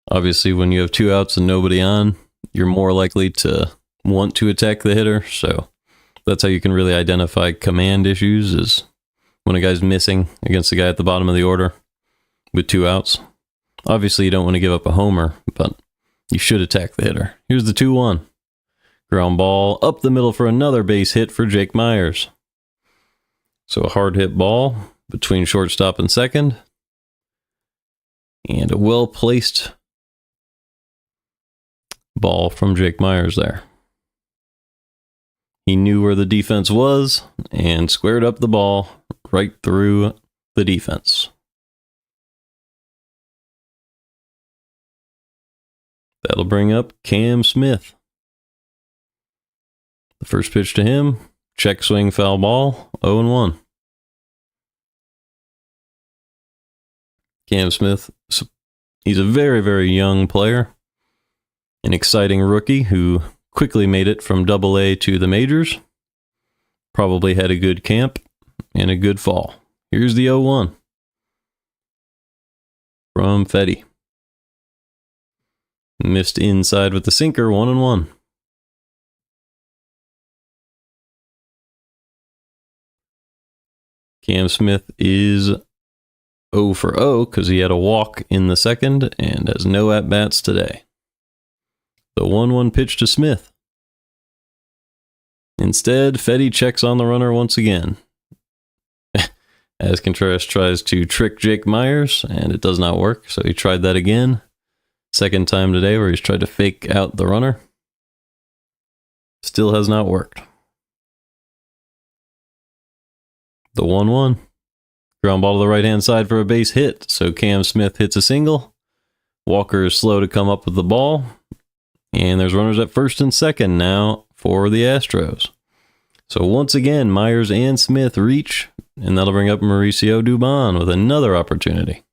S1: Obviously, when you have 2 outs and nobody on, you're more likely to want to attack the hitter. So that's how you can really identify command issues, is when a guy's missing against the guy at the bottom of the order with 2 outs. Obviously, you don't want to give up a homer, but you should attack the hitter. Here's the 2-1. Ground ball up the middle for another base hit for Jake Myers. So a hard hit ball between shortstop and second. And a well-placed ball from Jake Myers there. He knew where the defense was and squared up the ball right through the defense. That'll bring up Cam Smith. The first pitch to him, check swing foul ball, 0-1. Cam Smith, he's a very, very young player. An exciting rookie who quickly made it from AA to the majors. Probably had a good camp and a good fall. Here's the 0-1 from Fedde. Missed inside with the sinker, 1-1. Cam Smith is 0 for 0 because he had a walk in the 2nd and has no at-bats today. The 1-1 pitch to Smith. Instead, Fedde checks on the runner once again. As Contreras tries to trick Jake Myers, and it does not work, so he tried that again. Second time today where he's tried to fake out the runner. Still has not worked. The 1-1. Ground ball to the right-hand side for a base hit, so Cam Smith hits a single. Walker is slow to come up with the ball. And there's runners at first and second now for the Astros. So once again, Myers and Smith reach, and that'll bring up Mauricio Dubon with another opportunity.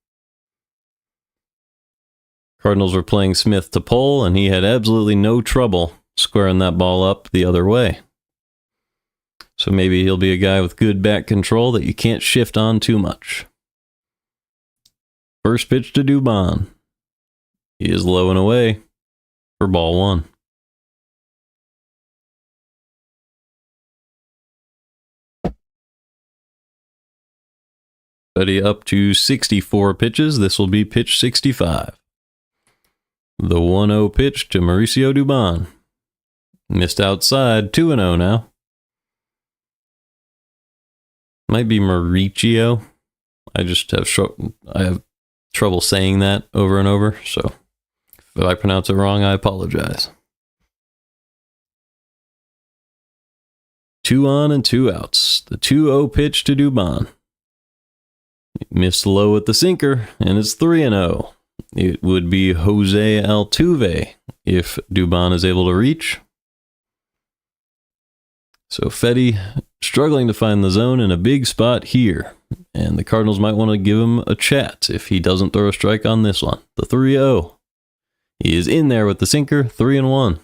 S1: Cardinals were playing Smith to pull, and he had absolutely no trouble squaring that ball up the other way. So maybe he'll be a guy with good bat control that you can't shift on too much. First pitch to Dubon. He is low and away for ball one. Fedde up to 64 pitches. This will be pitch 65. The 1-0 pitch to Mauricio Dubon. Missed outside, 2-0 now. Might be Mauricio. I have trouble saying that over and over, so if I pronounce it wrong, I apologize. 2 on and 2 outs. The 2-0 pitch to Dubon. Missed low at the sinker, and it's 3-0. It would be Jose Altuve if Dubon is able to reach. So Fedde struggling to find the zone in a big spot here. And the Cardinals might want to give him a chat if he doesn't throw a strike on this one. The 3-0. He is in there with the sinker, 3-1.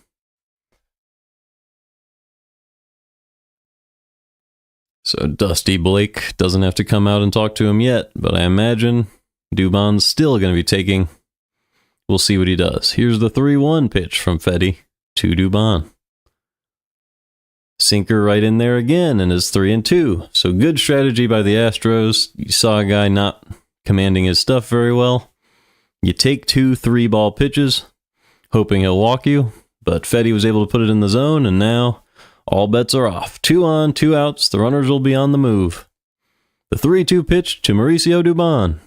S1: So Dusty Blake doesn't have to come out and talk to him yet, but I imagine Dubon's still going to be taking. We'll see what he does. Here's the 3-1 pitch from Fedde to Dubon. Sinker right in there again, and it's 3-2. So good strategy by the Astros. You saw a guy not commanding his stuff very well. You take 2 3-ball pitches, hoping he'll walk you, but Fedde was able to put it in the zone, and now all bets are off. 2 on, 2 outs. The runners will be on the move. The 3-2 pitch to Mauricio Dubon.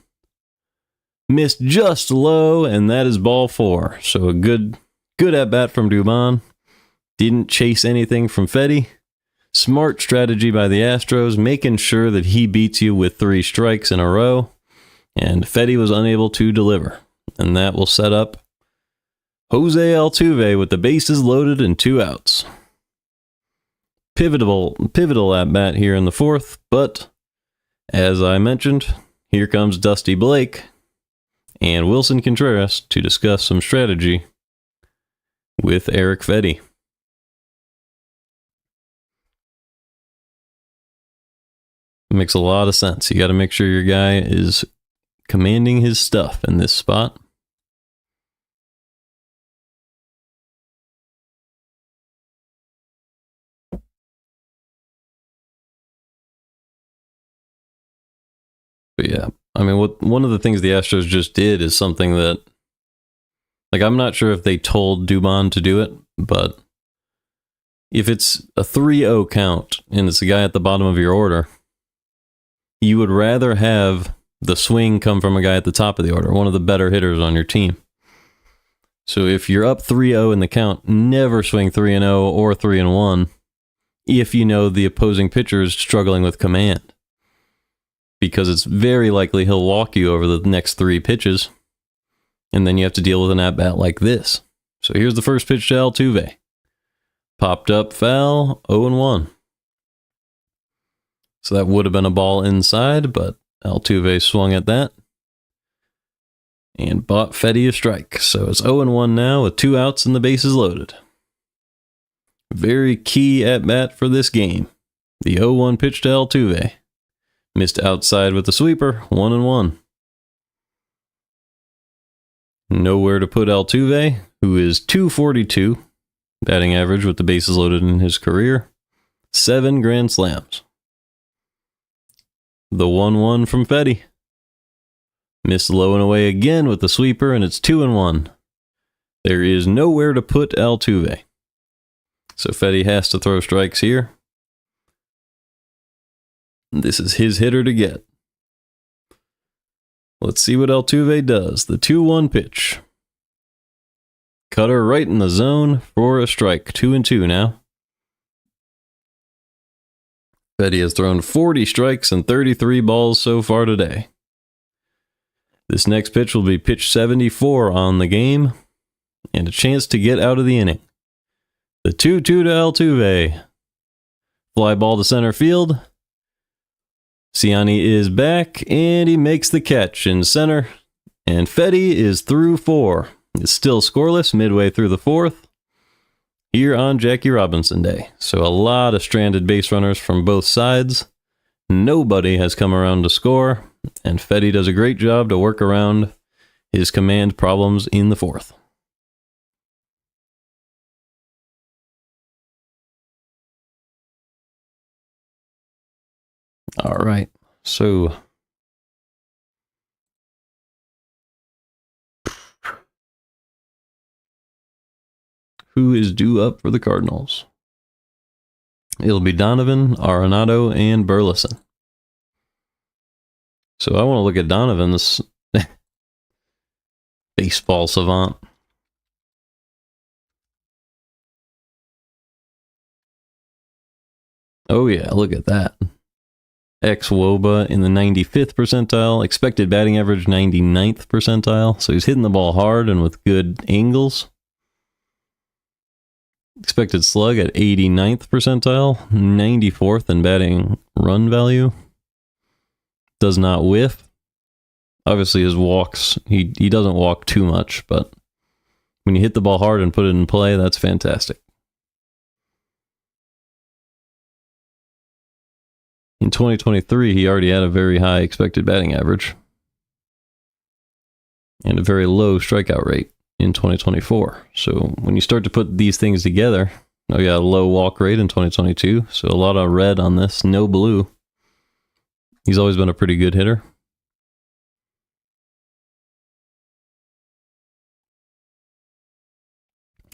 S1: Missed just low, and that is ball 4. So a good at-bat from Dubon. Didn't chase anything from Fedde. Smart strategy by the Astros, making sure that he beats you with 3 strikes in a row. And Fedde was unable to deliver. And that will set up Jose Altuve with the bases loaded and 2 outs. Pivotal at-bat here in the 4th, but as I mentioned, here comes Dusty Blake and Wilson Contreras to discuss some strategy with Eric Fedde. Makes a lot of sense. You got to make sure your guy is commanding his stuff in this spot. But yeah, I mean, one of the things the Astros just did is something that, like, I'm not sure if they told Dubon to do it, but if it's a 3-0 count and it's the guy at the bottom of your order, you would rather have the swing come from a guy at the top of the order, one of the better hitters on your team. So if you're up 3-0 in the count, never swing 3-0 or 3-1 if you know the opposing pitcher is struggling with command, because it's very likely he'll walk you over the next 3 pitches, and then you have to deal with an at-bat like this. So here's the first pitch to Altuve. Popped up foul, 0-1. So that would have been a ball inside, but Altuve swung at that and bought Fedde a strike. So it's 0-1 now with 2 outs and the bases loaded. Very key at-bat for this game. The 0-1 pitch to Altuve. Missed outside with the sweeper, 1-1. Nowhere to put Altuve, who is .242 batting average with the bases loaded in his career. 7 grand slams. The 1-1 from Fedde. Missed low and away again with the sweeper, and it's 2-1. There is nowhere to put Altuve. So Fedde has to throw strikes here. This is his hitter to get. Let's see what Altuve does. The 2-1 pitch. Cutter right in the zone for a strike. 2-2 now. Fedde has thrown 40 strikes and 33 balls so far today. This next pitch will be pitch 74 on the game, and a chance to get out of the inning. The 2-2 to Altuve. Fly ball to center field. Siani is back, and he makes the catch in center, and Fedde is through 4. It's still scoreless midway through the fourth here on Jackie Robinson Day. So a lot of stranded base runners from both sides. Nobody has come around to score, and Fedde does a great job to work around his command problems in the fourth. All right, so who is due up for the Cardinals? It'll be Donovan, Arenado, and Burleson. So I want to look at Donovan's baseball savant. Oh yeah, look at that. Ex-WOBA in the 95th percentile, expected batting average 99th percentile, so he's hitting the ball hard and with good angles. Expected slug at 89th percentile, 94th in batting run value. Does not whiff. Obviously his walks, he doesn't walk too much, but when you hit the ball hard and put it in play, that's fantastic. In 2023, he already had a very high expected batting average and a very low strikeout rate in 2024. So when you start to put these things together, I got a low walk rate in 2022, so a lot of red on this, no blue. He's always been a pretty good hitter.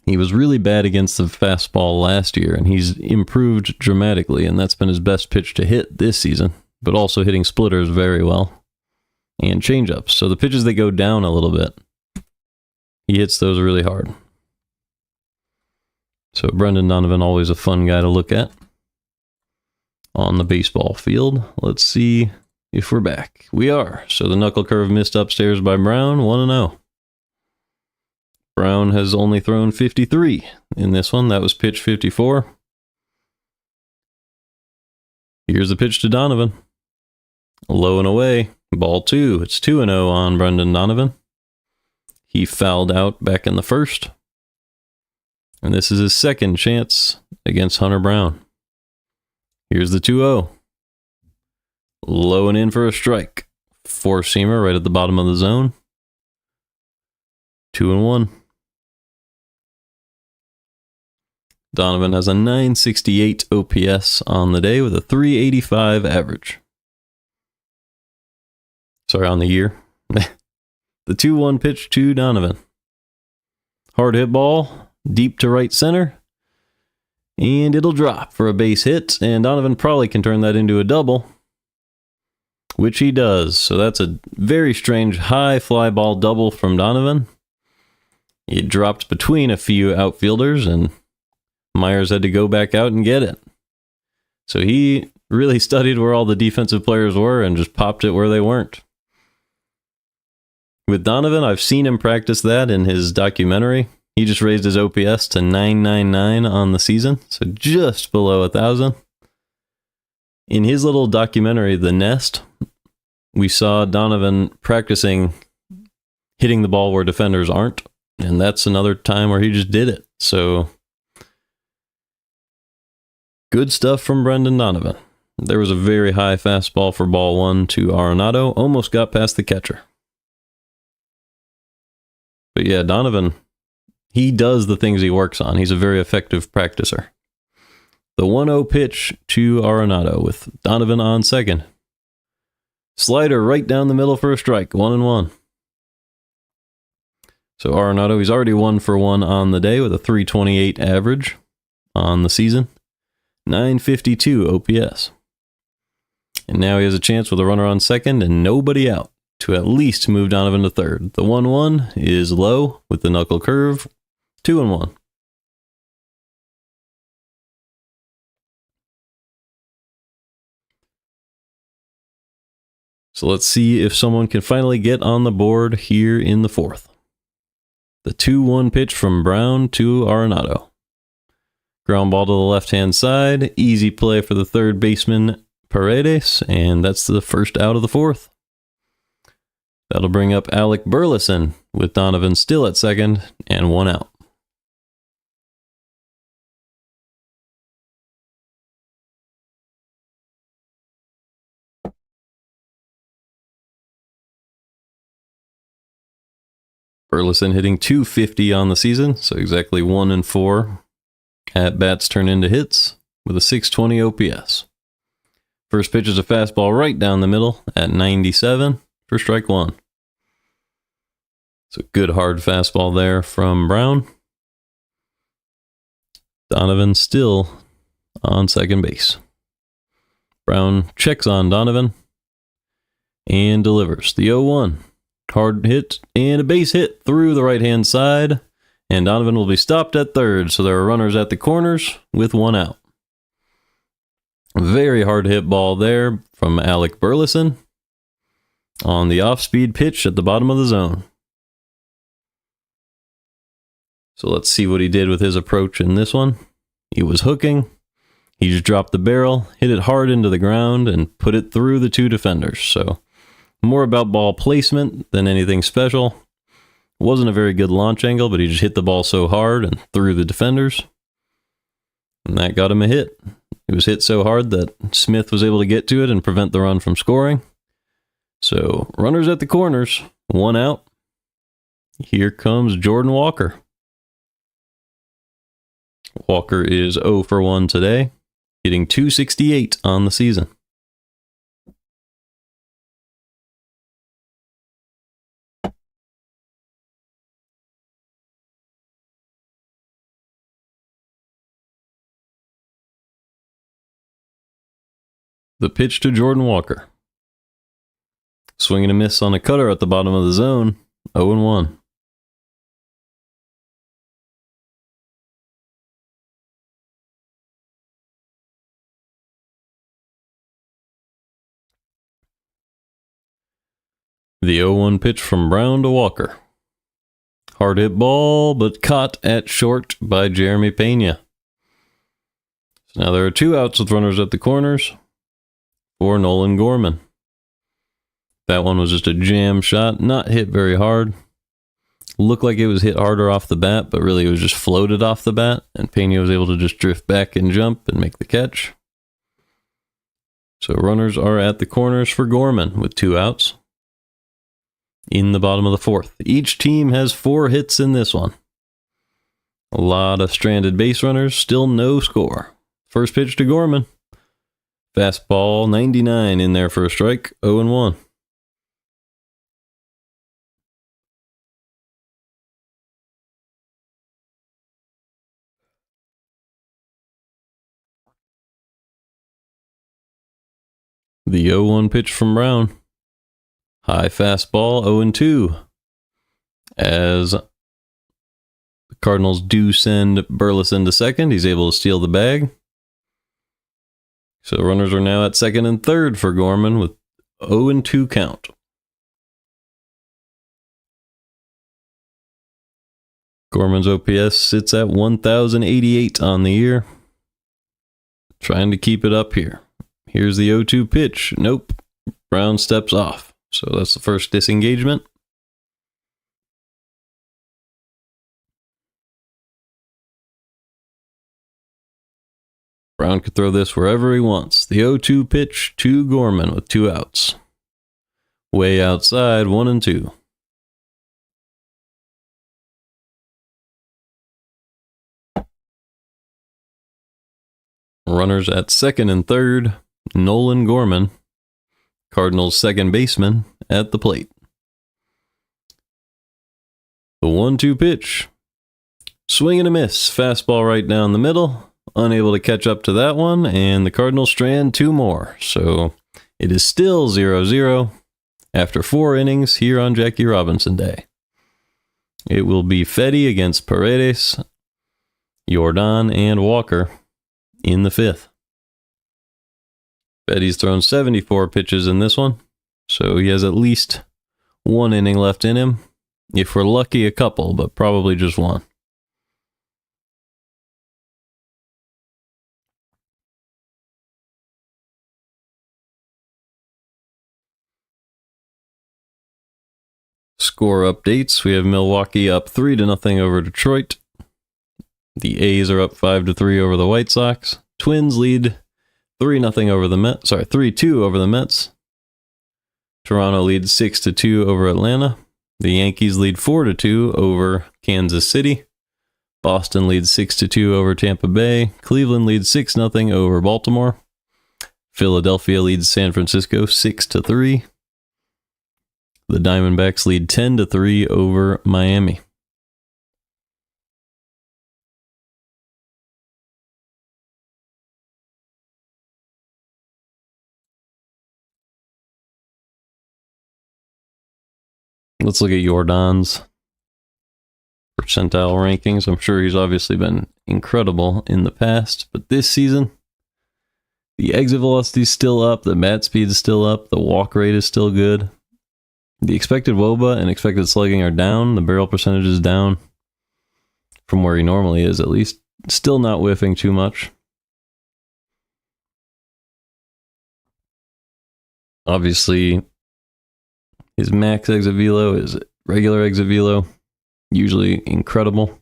S1: He was really bad against the fastball last year, and he's improved dramatically, and that's been his best pitch to hit this season, but also hitting splitters very well, and changeups. So the pitches that go down a little bit, he hits those really hard. So Brendan Donovan, always a fun guy to look at on the baseball field. Let's see if we're back. We are. So the knuckle curve missed upstairs by Brown, 1-0. Brown has only thrown 53 in this one. That was pitch 54. Here's the pitch to Donovan. Low and away. Ball 2. It's 2-0 on Brendan Donovan. He fouled out back in the first. And this is his second chance against Hunter Brown. Here's the 2-0. Low and in for a strike. Four-seamer right at the bottom of the zone. 2-1. Donovan has a 968 OPS on the day with a 385 average. Sorry, on the year. The 2-1 pitch to Donovan. Hard hit ball, deep to right center. And it'll drop for a base hit, and Donovan probably can turn that into a double, which he does. So that's a very strange high fly ball double from Donovan. It dropped between a few outfielders, and Myers had to go back out and get it. So he really studied where all the defensive players were and just popped it where they weren't. With Donovan, I've seen him practice that in his documentary. He just raised his OPS to 999 on the season, so just below 1,000. In his little documentary, The Nest, we saw Donovan practicing hitting the ball where defenders aren't, and that's another time where he just did it. So good stuff from Brendan Donovan. There was a very high fastball for ball 1 to Arenado, almost got past the catcher. But yeah, Donovan, he does the things he works on. He's a very effective practicer. The 1-0 pitch to Arenado with Donovan on second. Slider right down the middle for a strike, 1-1. So Arenado, he's already 1 for 1 on the day with a 328 average on the season. 952 OPS. And now he has a chance with a runner on second and nobody out to at least move Donovan to third. The 1-1 is low with the knuckle curve. 2-1. So let's see if someone can finally get on the board here in the fourth. The 2-1 pitch from Brown to Arenado. Ground ball to the left-hand side. Easy play for the third baseman, Paredes, and that's the first out of the fourth. That'll bring up Alec Burleson with Donovan still at second and 1 out. Burleson hitting .250 on the season, so exactly 1 and 4 at bats turn into hits with a .620 OPS. First pitch is a fastball right down the middle at 97 for strike 1. So good hard fastball there from Brown. Donovan still on second base. Brown checks on Donovan and delivers the 0-1. Hard hit and a base hit through the right-hand side, and Donovan will be stopped at third, so there are runners at the corners with 1 out. Very hard hit ball there from Alec Burleson on the off-speed pitch at the bottom of the zone. So let's see what he did with his approach in this one. He was hooking. He just dropped the barrel, hit it hard into the ground, and put it through the 2 defenders. So more about ball placement than anything special. Wasn't a very good launch angle, but he just hit the ball so hard and through the defenders. And that got him a hit. It was hit so hard that Smith was able to get to it and prevent the run from scoring. So runners at the corners, 1 out. Here comes Jordan Walker. Walker is 0 for 1 today, hitting .268 on the season. The pitch to Jordan Walker. Swing and a miss on a cutter at the bottom of the zone, 0-1. The 0-1 pitch from Brown to Walker. Hard hit ball, but caught at short by Jeremy Pena. So now there are 2 outs with runners at the corners for Nolan Gorman. That one was just a jam shot, not hit very hard. Looked like it was hit harder off the bat, but really it was just floated off the bat, and Pena was able to just drift back and jump and make the catch. So runners are at the corners for Gorman with 2 outs. In the bottom of the 4th. Each team has 4 hits in this one. A lot of stranded base runners, still no score. First pitch to Gorman. Fastball 99 in there for a strike, 0-1. The 0-1 pitch from Brown. High fastball, 0-2. As the Cardinals do send Burleson to second, he's able to steal the bag. So runners are now at second and third for Gorman with 0-2 count. Gorman's OPS sits at 1,088 on the year. Trying to keep it up here. Here's the 0-2 pitch. Nope. Brown steps off. So that's the first disengagement. Brown could throw this wherever he wants. The 0-2 pitch to Gorman with 2 outs. Way outside, 1-2. Runners at second and third. Nolan Gorman, Cardinals second baseman, at the plate. The 1-2 pitch. Swing and a miss. Fastball right down the middle. Unable to catch up to that one, and the Cardinals strand 2 more. So it is still 0-0 after 4 innings here on Jackie Robinson Day. It will be Fedde against Paredes, Jordan, and Walker in the 5th. Fedde's thrown 74 pitches in this one, so he has at least 1 inning left in him. If we're lucky, a couple, but probably just 1. Score updates. We have Milwaukee up 3-0 over Detroit. The A's are up 5-3 over the White Sox. Twins lead 3-0 over the Mets. 3-2 over the Mets. Toronto leads 6-2 over Atlanta. The Yankees lead 4-2 over Kansas City. Boston leads 6-2 over Tampa Bay. Cleveland leads 6-0 over Baltimore. Philadelphia leads San Francisco 6-3. The Diamondbacks lead 10-3 over Miami. Let's look at Jordan's percentile rankings. I'm sure he's obviously been incredible in the past, but this season, the exit velocity is still up, the bat speed is still up, the walk rate is still good. The expected WOBA and expected slugging are down, the barrel percentage is down from where he normally is, at least. Still not whiffing too much. Obviously, his max exit velo is regular exit velo, usually incredible.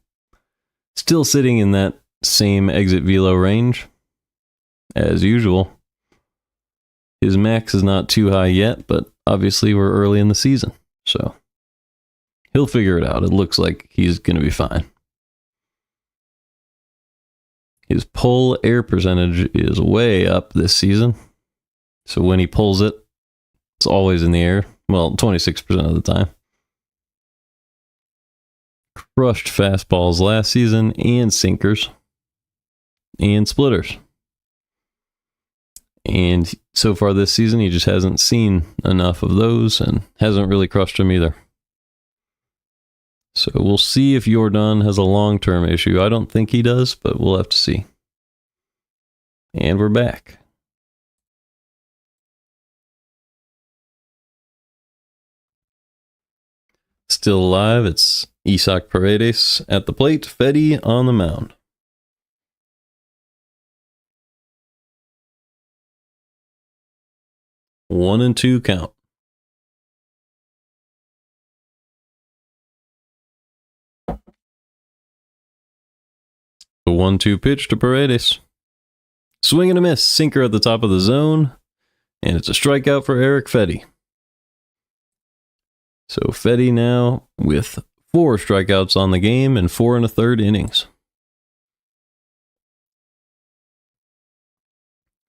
S1: Still sitting in that same exit velo range as usual. His max is not too high yet, but obviously we're early in the season, so he'll figure it out. It looks like he's going to be fine. His pull air percentage is way up this season, so when he pulls it, it's always in the air. Well, 26% of the time. Crushed fastballs last season, and sinkers, and splitters. And so far this season, he just hasn't seen enough of those and hasn't really crushed them either. So we'll see if Jordan has a long-term issue. I don't think he does, but we'll have to see. And we're back. Still alive, it's Isaac Paredes at the plate, Fedde on the mound. One and two count. The 1-2 pitch to Paredes. Swing and a miss, sinker at the top of the zone, and it's a strikeout for Eric Fedde. So Fedde now with 4 strikeouts on the game and 4 1/3 innings.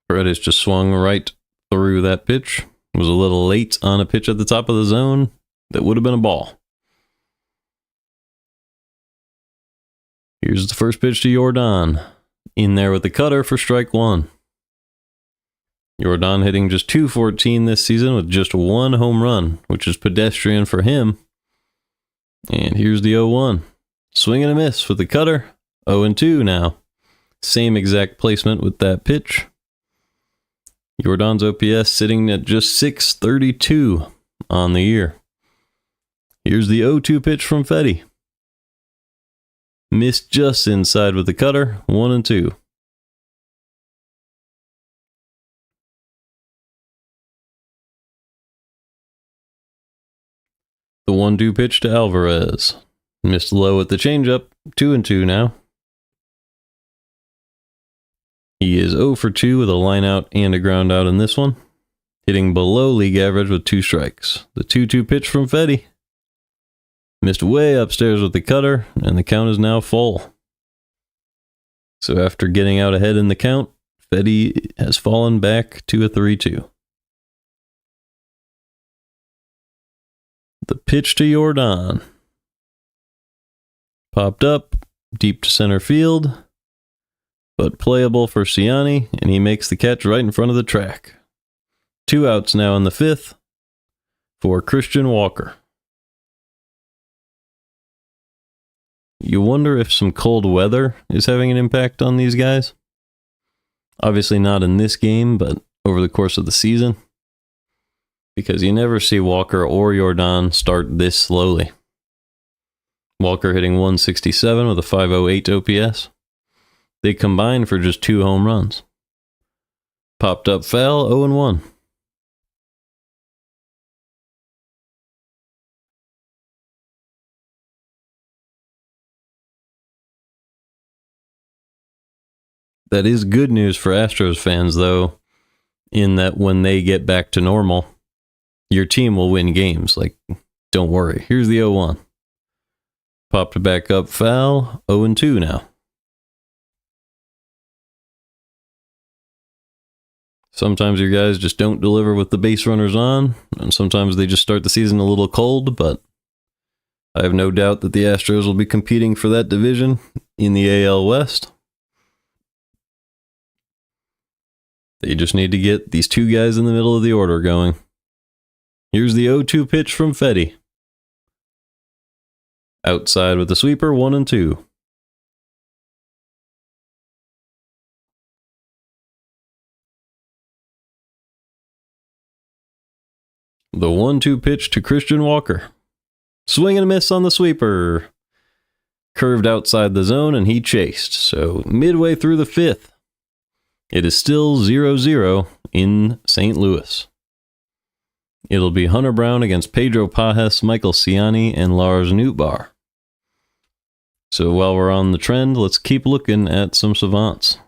S1: Paredes just swung right through that pitch. Was a little late on a pitch at the top of the zone that would have been a ball. Here's the first pitch to Jordan. In there with the cutter for strike 1. Jordan hitting just .214 this season with just 1 home run, which is pedestrian for him. And here's the 0-1. Swing and a miss with the cutter. 0-2 now. Same exact placement with that pitch. Jordan's OPS sitting at just .632 on the year. Here's the 0-2 pitch from Fedde. Missed just inside with the cutter. 1-2. The 1-2 pitch to Alvarez. Missed low at the changeup. 2-2 now. He is 0 for 2 with a line out and a ground out in this one. Hitting below league average with 2 strikes. The 2-2 pitch from Fedde. Missed way upstairs with the cutter, and the count is now full. So after getting out ahead in the count, Fedde has fallen back to a 3-2. The pitch to Jordan. Popped up, deep to center field, but playable for Ciani, and he makes the catch right in front of the track. 2 outs now in the 5th for Christian Walker. You wonder if some cold weather is having an impact on these guys. Obviously not in this game, but over the course of the season. Because you never see Walker or Jordan start this slowly. Walker hitting 167 with a 508 OPS. They combined for just 2 home runs. Popped up foul, 0-1. That is good news for Astros fans, though, in that when they get back to normal, your team will win games. Like, don't worry. Here's the 0-1. Popped it back up, foul. 0-2 now. Sometimes your guys just don't deliver with the base runners on, and sometimes they just start the season a little cold, but I have no doubt that the Astros will be competing for that division in the AL West. They just need to get these two guys in the middle of the order going. Here's the 0-2 pitch from Fedde. Outside with the sweeper, 1-2. The 1-2 pitch to Christian Walker. Swing and a miss on the sweeper. Curved outside the zone and he chased. So midway through the 5th, it is still 0-0 in St. Louis. It'll be Hunter Brown against Pedro Pages, Michael Ciani, and Lars Nootbaar. So while we're on the trend, let's keep looking at some savants.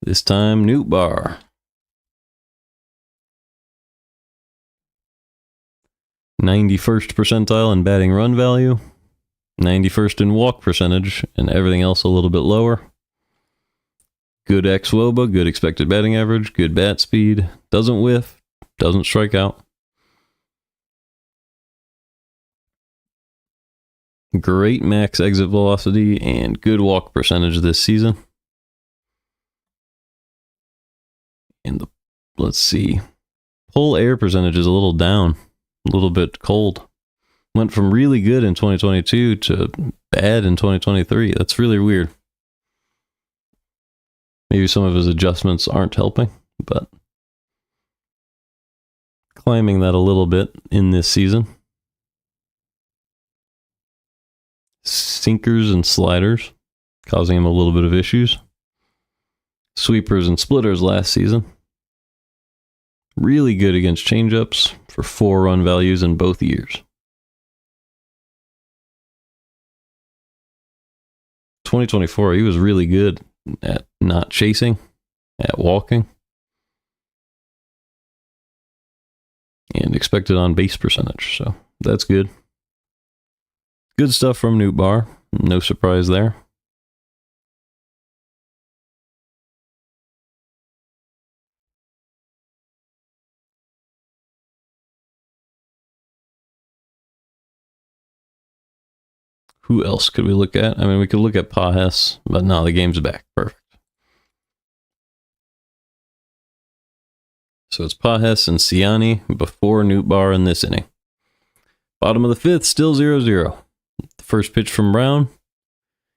S1: This time, Nootbaar. 91st percentile in batting run value, 91st in walk percentage, and everything else a little bit lower. Good xWOBA, good expected batting average, good bat speed, doesn't whiff, doesn't strike out. Great max exit velocity and good walk percentage this season. And let's see, pull air percentage is a little down. A little bit cold. Went from really good in 2022 to bad in 2023. That's really weird. Maybe some of his adjustments aren't helping, but climbing that a little bit in this season. Sinkers and sliders causing him a little bit of issues. Sweepers and splitters last season. Really good against changeups for 4 run values in both years. 2024, he was really good at not chasing, at walking, and expected on base percentage. So that's good. Good stuff from Nootbaar. No surprise there. Who else could we look at? I mean, we could look at Pages, but no, the game's back. Perfect. So it's Pages and Ciani before Nootbaar in this inning. Bottom of the 5th, still 0-0. The first pitch from Brown.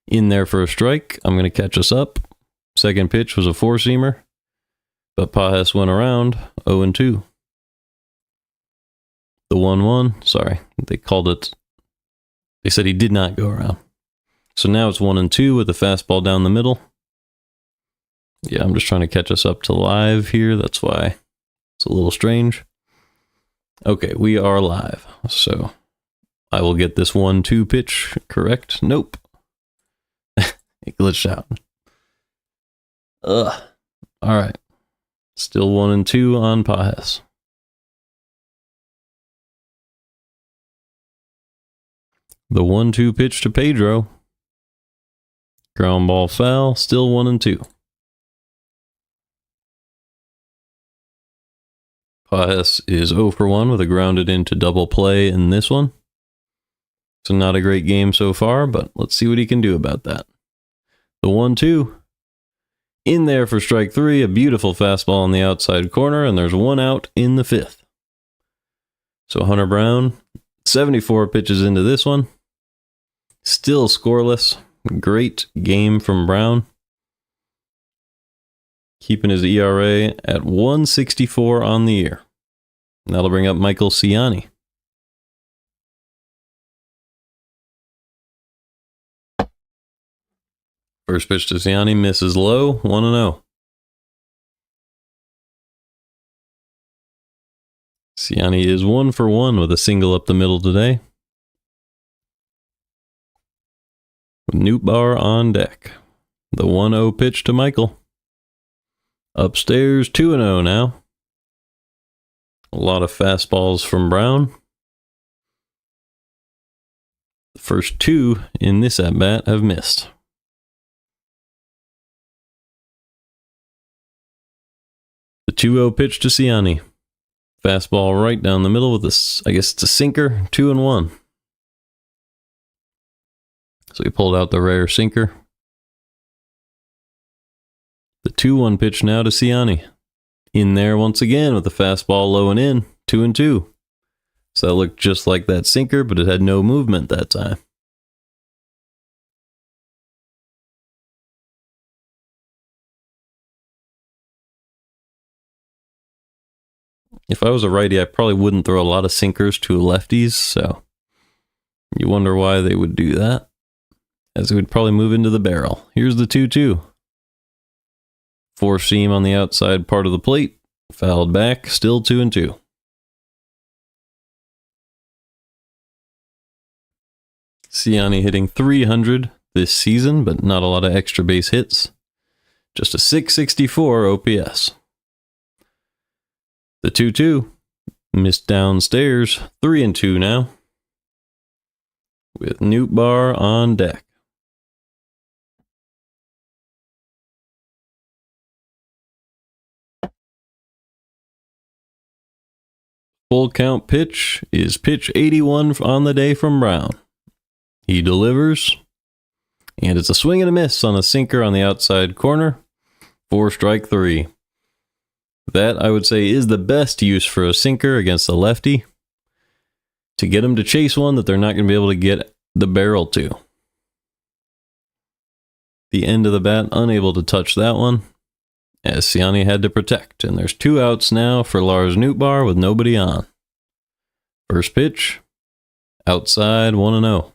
S1: In there for a strike. I'm going to catch us up. Second pitch was a 4-seamer. But Pages went around 0-2. The 1-1, sorry, they called it. They said he did not go around. So now it's 1-2 with the fastball down the middle. Yeah, I'm just trying to catch us up to live here. That's why it's a little strange. Okay, we are live. So I will get this 1-2 pitch correct. Nope. It glitched out. Ugh. All right. Still 1-2 on Pages. The 1-2 pitch to Pedro. Ground ball foul, still 1-2. Pages is 0 for 1 with a grounded into double play in this one. So not a great game so far, but let's see what he can do about that. The 1-2. In there for strike 3, a beautiful fastball on the outside corner, and there's 1 out in the 5th. So Hunter Brown, 74 pitches into this one. Still scoreless. Great game from Brown. Keeping his ERA at 1.64 on the year. And that'll bring up Michael Ciani. First pitch to Ciani misses low, 1-0. Ciani is 1 for 1 with a single up the middle today. Nootbaar on deck. The 1-0 pitch to Michael. Upstairs, 2-0 now. A lot of fastballs from Brown. The first two in this at-bat have missed. The 2-0 pitch to Ciani. Fastball right down the middle with this, I guess it's a sinker, 2-1. So he pulled out the rare sinker. The 2-1 pitch now to Ciani. In there once again with the fastball low and in, 2-2. So that looked just like that sinker, but it had no movement that time. If I was a righty, I probably wouldn't throw a lot of sinkers to lefties, so you wonder why they would do that, as it would probably move into the barrel. Here's the 2-2. Four seam on the outside part of the plate, fouled back, still 2-2. Ciani hitting .300 this season, but not a lot of extra base hits. Just a .664 OPS. The 2-2 missed downstairs, 3-2 now, with Nootbaar on deck. Full count pitch is pitch 81 on the day from Brown. He delivers, and it's a swing and a miss on a sinker on the outside corner. 4 3. That, I would say, is the best use for a sinker against a lefty, to get them to chase one that they're not going to be able to get the barrel to. The end of the bat, unable to touch that one, as Ciani had to protect. And there's 2 outs now for Lars Nootbaar with nobody on. First pitch, outside, 1-0.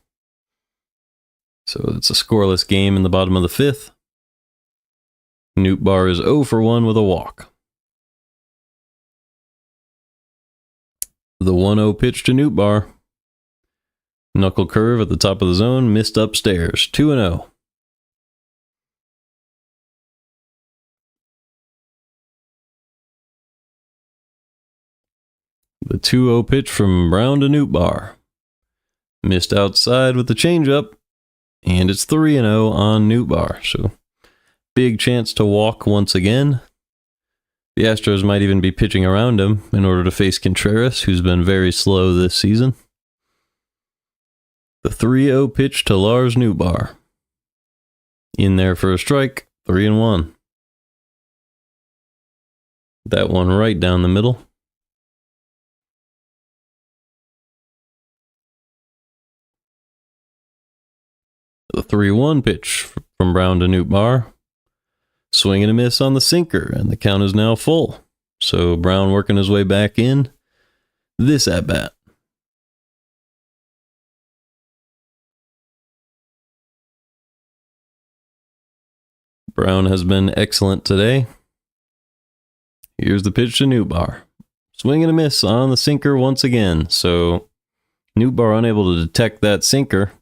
S1: So it's a scoreless game in the bottom of the 5th. Nootbaar is 0 for 1 with a walk. The 1-0 pitch to Nootbaar. Knuckle curve at the top of the zone, missed upstairs, 2-0. The 2-0 pitch from Brown to Nootbaar. Missed outside with the changeup, and it's 3-0 on Nootbaar. So big chance to walk once again. The Astros might even be pitching around him in order to face Contreras, who's been very slow this season. The 3-0 pitch to Lars Nootbaar. In there for a strike, 3-1. That one right down the middle. The 3-1 pitch from Brown to Nootbaar. Swing and a miss on the sinker, and the count is now full. So Brown working his way back in this at-bat. Brown has been excellent today. Here's the pitch to Nootbaar. Swing and a miss on the sinker once again. So Nootbaar unable to detect that sinker.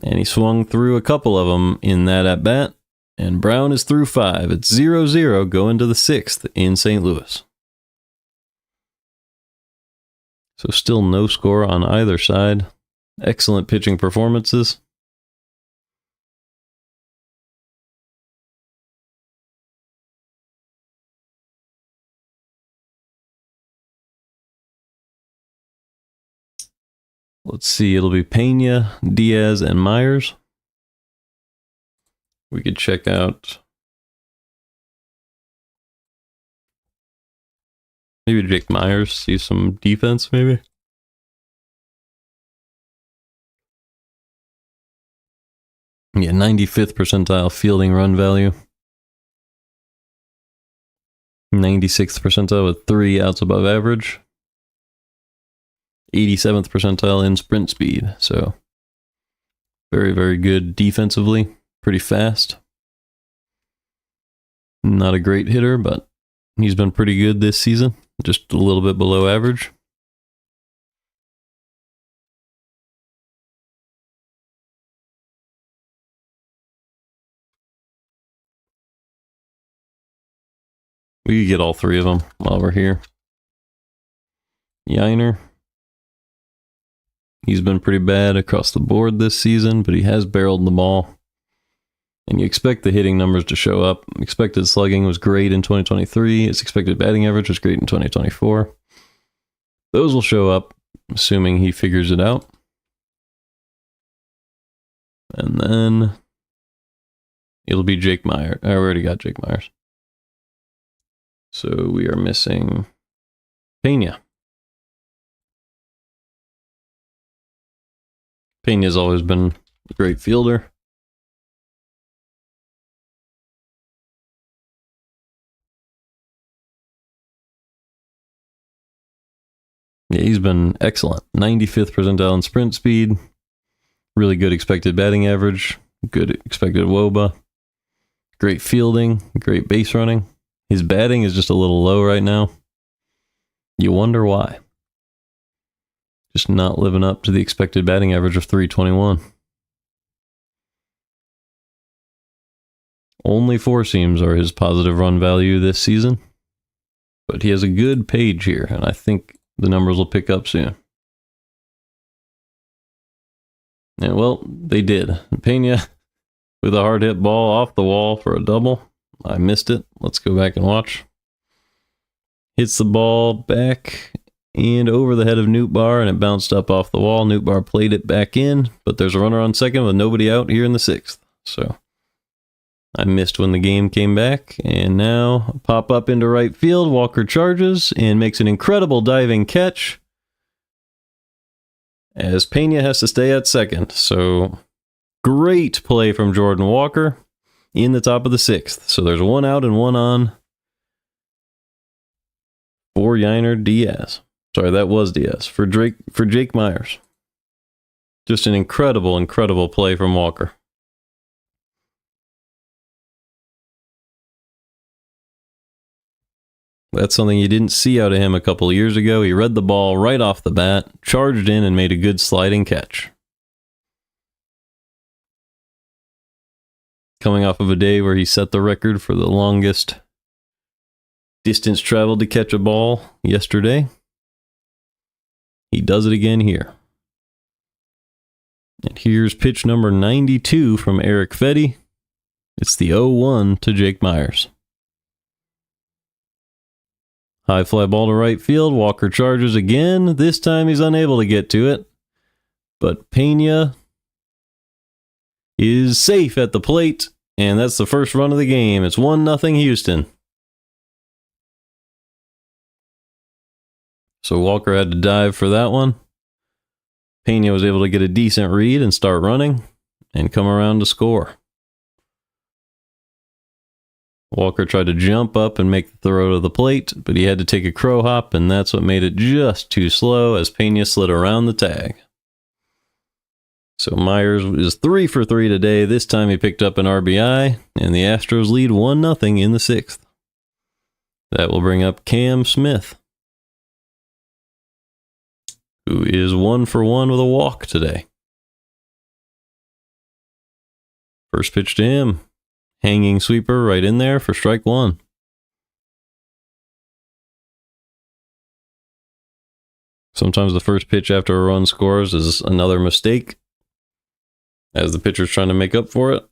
S1: And he swung through a couple of them in that at-bat. And Brown is through 5. It's 0-0 going to the 6th in St. Louis. So still no score on either side. Excellent pitching performances. Let's see, it'll be Pena, Diaz, and Myers. We could check out maybe Jake Myers, see some defense maybe. Yeah, 95th percentile fielding run value. 96th percentile with 3 outs above average. 87th percentile in sprint speed. So very, very good defensively. Pretty fast. Not a great hitter, but he's been pretty good this season. Just a little bit below average. We could get all three of them while we're here. Yiner. He's been pretty bad across the board this season, but he has barreled the ball. And you expect the hitting numbers to show up. Expected slugging was great in 2023. His expected batting average was great in 2024. Those will show up, assuming he figures it out. And then it'll be Jake Myers. I already got Jake Myers. So we are missing Pena. Pena's always been a great fielder. Yeah, he's been excellent. 95th percentile in sprint speed. Really good expected batting average. Good expected WOBA. Great fielding. Great base running. His batting is just a little low right now. You wonder why. Just not living up to the expected batting average of 321. Only four seams are his positive run value this season. But he has a good page here, and I think the numbers will pick up soon. And well, they did. Pena with a hard hit ball off the wall for a double. I missed it. Let's go back and watch. Hits the ball back and over the head of Nootbaar, and it bounced up off the wall. Nootbaar played it back in, but there's a runner on second with nobody out here in the sixth. So I missed when the game came back, and now pop up into right field. Walker charges and makes an incredible diving catch as Pena has to stay at second. So great play from Jordan Walker in the top of the sixth. So there's one out and one on for Yiner Diaz. Sorry, that was Diaz. For Jake Myers. Just an incredible, incredible play from Walker. That's something you didn't see out of him a couple of years ago. He read the ball right off the bat, charged in, and made a good sliding catch. Coming off of a day where he set the record for the longest distance traveled to catch a ball yesterday. He does it again here. And here's pitch number 92 from Eric Fedde. It's the 0-1 to Jake Myers. High fly ball to right field. Walker charges again. This time he's unable to get to it. But Pena is safe at the plate. And that's the first run of the game. It's 1-0 Houston. So Walker had to dive for that one. Pena was able to get a decent read and start running and come around to score. Walker tried to jump up and make the throw to the plate, but he had to take a crow hop, and that's what made it just too slow as Pena slid around the tag. So Myers is 3 for 3 today. This time he picked up an RBI, and the Astros lead 1-0 in the sixth. That will bring up Cam Smith, who is 1 for 1 with a walk today. First pitch to him. Hanging sweeper right in there for strike one. Sometimes the first pitch after a run scores is another mistake, as the pitcher's trying to make up for it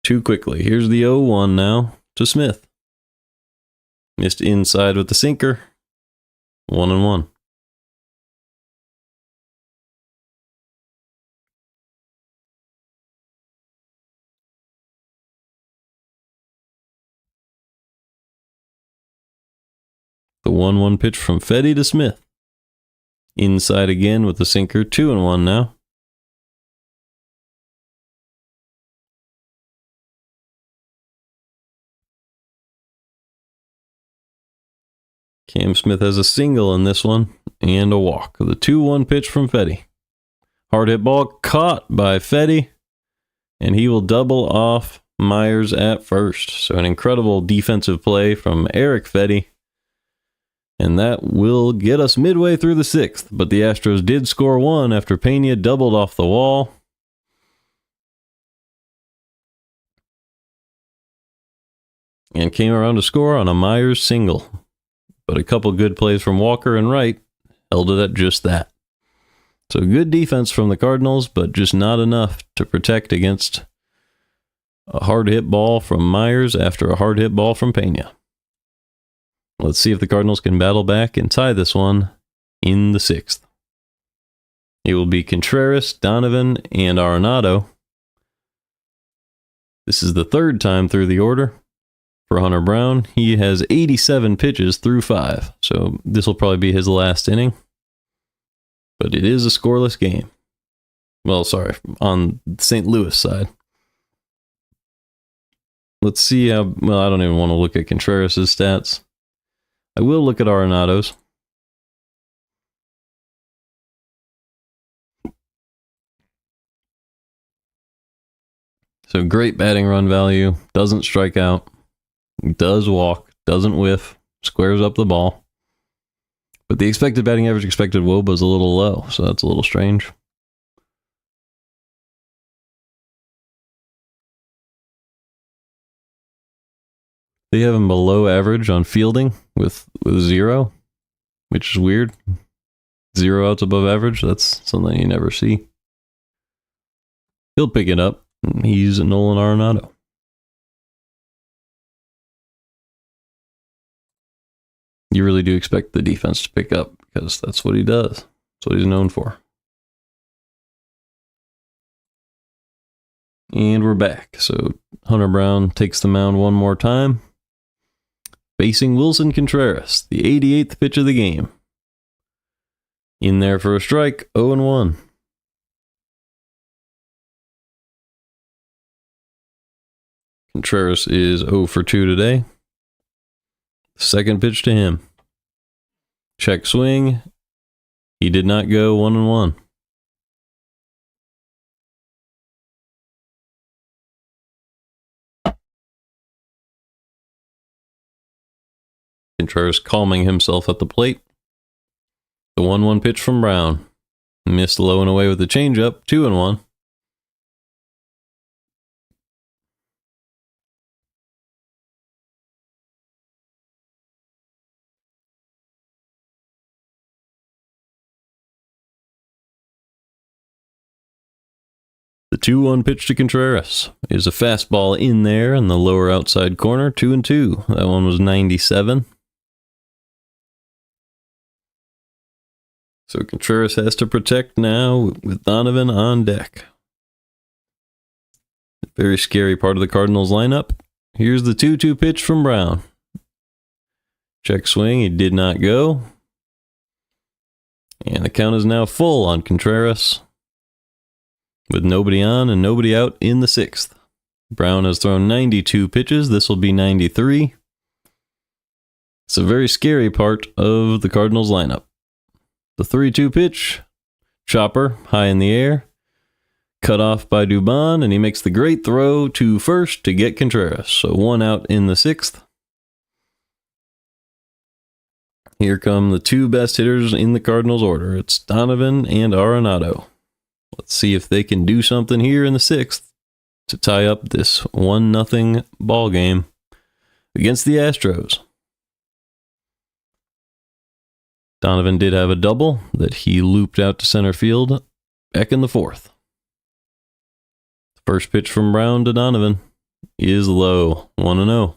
S1: too quickly. Here's the 0-1 now to Smith. Missed inside with the sinker. 1-1. The 1-1 pitch from Fedde to Smith. Inside again with the sinker. 2-1 now. Cam Smith has a single in this one and a walk. The 2-1 pitch from Fedde. Hard hit ball caught by Fedde, and he will double off Myers at first. So an incredible defensive play from Eric Fedde. And that will get us midway through the sixth. But the Astros did score one after Pena doubled off the wall. and came around to score on a Myers single. But a couple good plays from Walker and Wright held it at just that. So good defense from the Cardinals, but just not enough to protect against a hard hit ball from Myers after a hard hit ball from Pena. Let's see if the Cardinals can battle back and tie this one in the 6th. It will be Contreras, Donovan, and Arenado. This is the 3rd time through the order for Hunter Brown. He has 87 pitches through 5, so this will probably be his last inning. But it is a scoreless game. Well, sorry, on St. Louis side. Let's see how, well, I don't even want to look at Contreras' stats. I will look at Arenado's. So great batting run value, doesn't strike out, does walk, doesn't whiff, squares up the ball. But the expected batting average, expected WOBA is a little low, so that's a little strange. They have him below average on fielding with 0, which is weird. 0 outs above average, that's something you never see. He'll pick it up. He's Nolan Arenado. You really do expect the defense to pick up because that's what he does. That's what he's known for. And we're back. So Hunter Brown takes the mound one more time, facing Wilson Contreras, the 88th pitch of the game. In there for a strike, 0-1. Contreras is 0 for 2 today. Second pitch to him. Check swing. He did not go 1-1. Contreras calming himself at the plate. The 1-1 pitch from Brown. Missed low and away with the changeup, 2-1. The 2-1 pitch to Contreras is a fastball in there in the lower outside corner, 2-2. That one was 97. So Contreras has to protect now with Donovan on deck. Very scary part of the Cardinals lineup. Here's the 2-2 pitch from Brown. Check swing, he did not go. And the count is now full on Contreras, with nobody on and nobody out in the 6th. Brown has thrown 92 pitches. This will be 93. It's a very scary part of the Cardinals lineup. The 3-2 pitch, chopper high in the air, cut off by Dubon, and he makes the great throw to first to get Contreras. So 1 out in the 6th. Here come the 2 best hitters in the Cardinals order. It's Donovan and Arenado. Let's see if they can do something here in the 6th to tie up this 1-0 ball game against the Astros. Donovan did have a double that he looped out to center field back in the 4th. First pitch from Brown to Donovan is low, 1-0.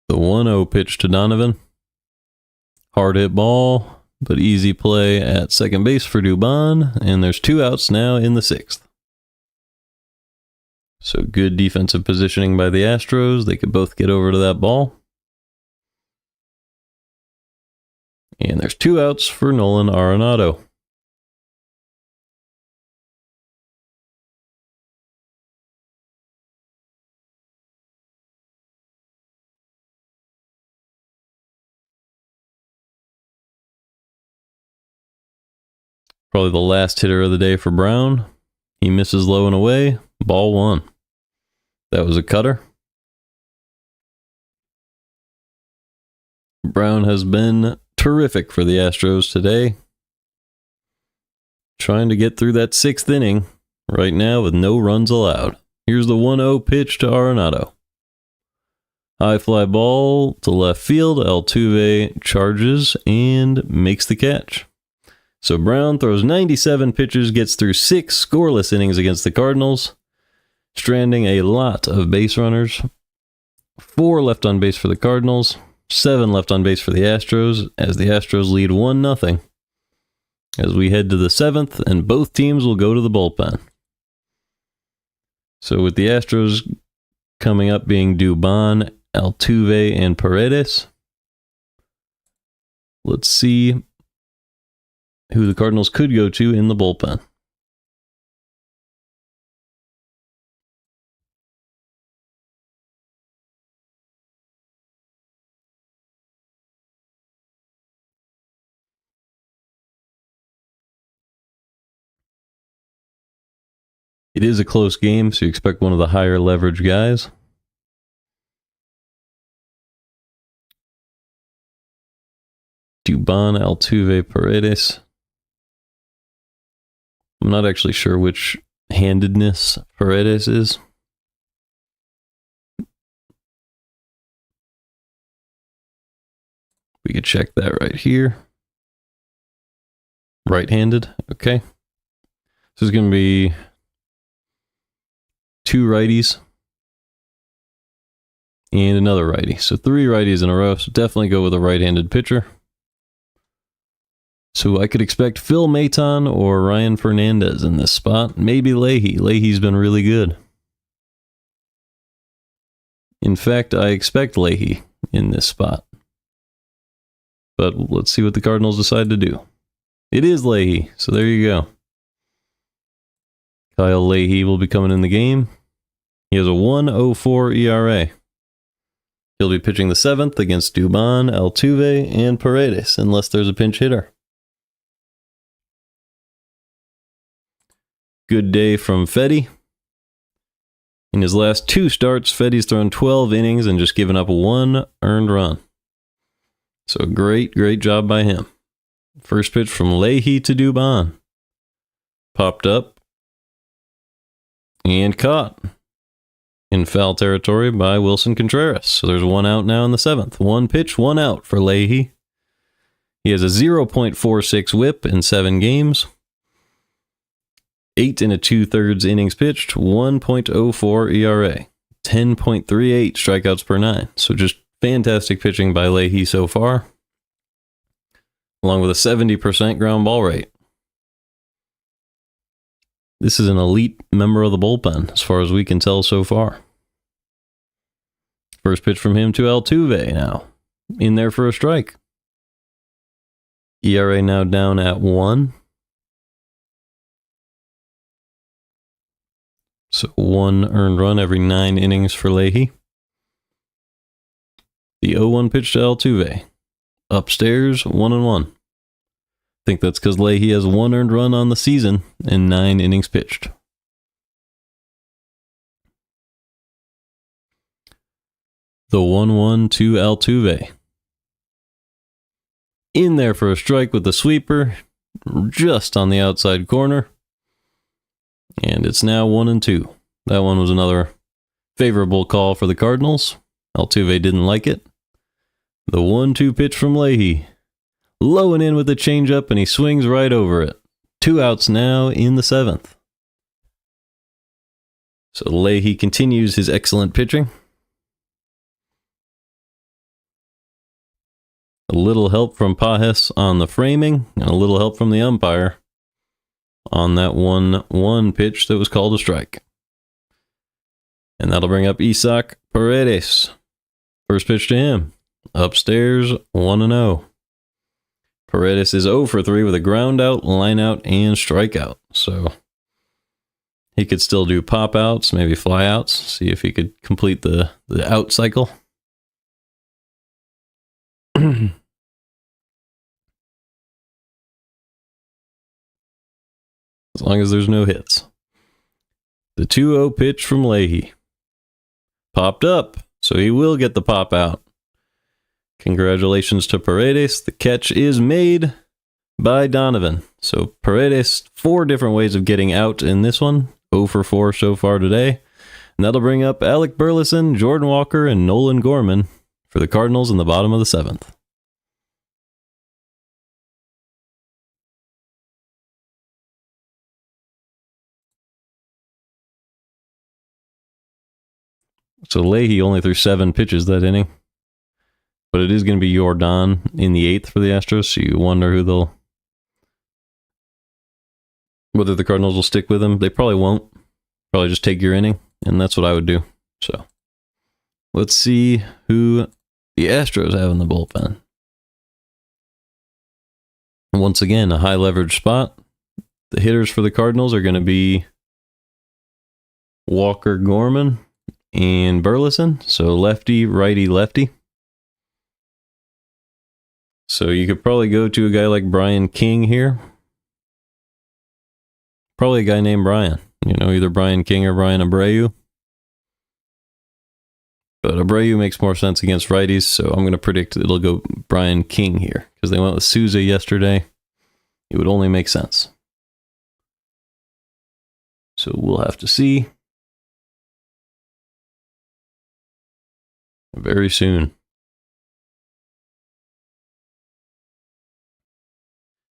S1: The 1-0 pitch to Donovan. Hard hit ball, but easy play at second base for Dubon, and there's 2 outs now in the 6th. So good defensive positioning by the Astros. They could both get over to that ball. And there's 2 outs for Nolan Arenado. Probably the last hitter of the day for Brown. He misses low and away. Ball 1. That was a cutter. Brown has been terrific for the Astros today. Trying to get through that 6th inning right now with no runs allowed. Here's the 1-0 pitch to Arenado. High fly ball to left field. Altuve charges and makes the catch. So Brown throws 97 pitches, gets through 6 scoreless innings against the Cardinals, stranding a lot of base runners. 4 left on base for the Cardinals, 7 left on base for the Astros, as the Astros lead 1-0. As we head to the 7th, and both teams will go to the bullpen. So with the Astros coming up being Dubon, Altuve, and Paredes, let's see who the Cardinals could go to in the bullpen. It is a close game, so you expect one of the higher leverage guys. Dubon, Altuve, Paredes. I'm not actually sure which handedness Paredes is. We could check that right here. Right-handed, okay. So it's going to be 2 righties and another righty. So 3 righties in a row, so definitely go with a right-handed pitcher. So I could expect Phil Maton or Ryan Fernandez in this spot. Maybe Leahy. Leahy's been really good. In fact, I expect Leahy in this spot. But let's see what the Cardinals decide to do. It is Leahy, so there you go. Kyle Leahy will be coming in the game. He has a 1.04 ERA. He'll be pitching the 7th against Dubon, Altuve, and Paredes, unless there's a pinch hitter. Good day from Fedde. In his last 2 starts, Fedde's thrown 12 innings and just given up 1 earned run. So great job by him. First pitch from Leahy to Dubon. Popped up and caught in foul territory by Wilson Contreras. So there's 1 out now in the 7th. 1 pitch, 1 out for Leahy. He has a 0.46 whip in 7 games. 8 2/3 innings pitched, 1.04 ERA, 10.38 strikeouts per 9. So just fantastic pitching by Leahy so far, along with a 70% ground ball rate. This is an elite member of the bullpen, as far as we can tell so far. First pitch from him to Altuve now, in there for a strike. ERA now down at 1. So 1 earned run every 9 innings for Leahy. The 0-1 pitch to Altuve. Upstairs, 1-1. Think that's because Leahy has 1 earned run on the season and 9 innings pitched. The 1-1 to Altuve. In there for a strike with the sweeper, just on the outside corner. And it's now 1-2. That one was another favorable call for the Cardinals. Altuve didn't like it. The 1-2 pitch from Leahy. Low and in with the changeup, and he swings right over it. 2 outs now in the 7th. So Leahy continues his excellent pitching. A little help from Pages on the framing, and a little help from the umpire on that 1-1 pitch that was called a strike. And that'll bring up Isaac Paredes. First pitch to him. Upstairs, 1-0. Paredes is 0 for 3 with a ground out, line out, and strikeout. So he could still do pop outs, maybe fly outs, see if he could complete the out cycle. As long as there's no hits. The 2-0 pitch from Leahy. Popped up, so he will get the pop out. Congratulations to Paredes. The catch is made by Donovan. So Paredes, 4 different ways of getting out in this one. 0 for 4 so far today. And that'll bring up Alec Burleson, Jordan Walker, and Nolan Gorman for the Cardinals in the bottom of the 7th. So Leahy only threw 7 pitches that inning. But it is going to be Jordan in the 8th for the Astros, so you wonder whether the Cardinals will stick with him. They probably won't. Probably just take your inning, and that's what I would do. So let's see who the Astros have in the bullpen. Once again, a high leverage spot. The hitters for the Cardinals are going to be Walker, Gorman, and Burleson. So lefty, righty, lefty. So you could probably go to a guy like Brian King here. Probably a guy named Brian. Either Brian King or Brian Abreu. But Abreu makes more sense against righties, so I'm going to predict it'll go Brian King here. Because they went with Souza yesterday. It would only make sense. So we'll have to see very soon.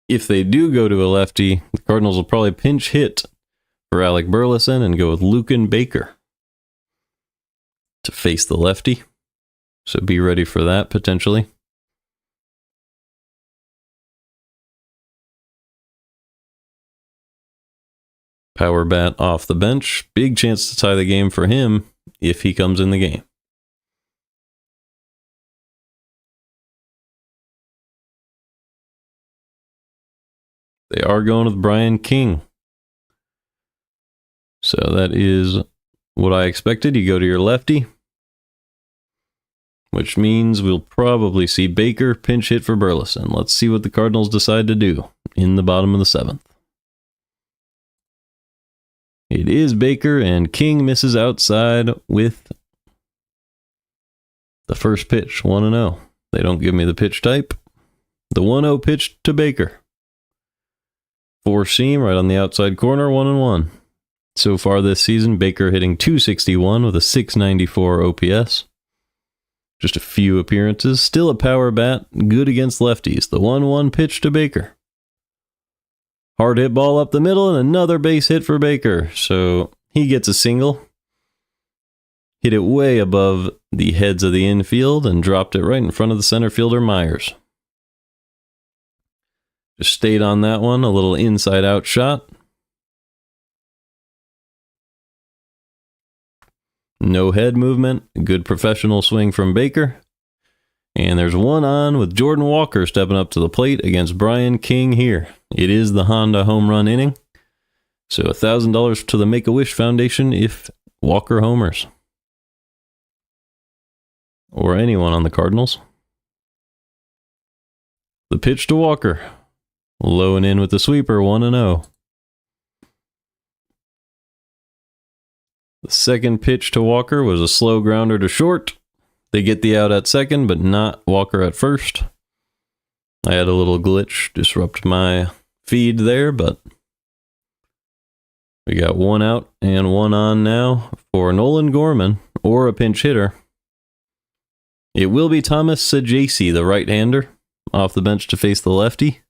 S1: If they do go to a lefty, the Cardinals will probably pinch hit for Alec Burleson and go with Lucan Baker to face the lefty. So be ready for that potentially. Power bat off the bench. Big chance to tie the game for him if he comes in the game. They are going with Brian King. So that is what I expected. You go to your lefty, which means we'll probably see Baker pinch hit for Burleson. Let's see what the Cardinals decide to do in the bottom of the 7th. It is Baker, and King misses outside with the first pitch, 1-0. They don't give me the pitch type. The 1-0 pitch to Baker. 4-seam right on the outside corner, 1-1. So far this season, Baker hitting .261 with a .694 OPS. Just a few appearances. Still a power bat, good against lefties. The 1-1 pitch to Baker. Hard hit ball up the middle and another base hit for Baker. So he gets a single. Hit it way above the heads of the infield and dropped it right in front of the center fielder Myers. Just stayed on that one, a little inside-out shot. No head movement, good professional swing from Baker. And there's one on with Jordan Walker stepping up to the plate against Brian King here. It is the Honda home run inning. So $1,000 to the Make-A-Wish Foundation if Walker homers. Or anyone on the Cardinals. The pitch to Walker. Low and in with the sweeper, 1-0. The second pitch to Walker was a slow grounder to short. They get the out at second, but not Walker at first. I had a little glitch disrupt my feed there, but we got one out and one on now for Nolan Gorman, or a pinch hitter. It will be Thomas Sajasi, the right-hander, off the bench to face the lefty.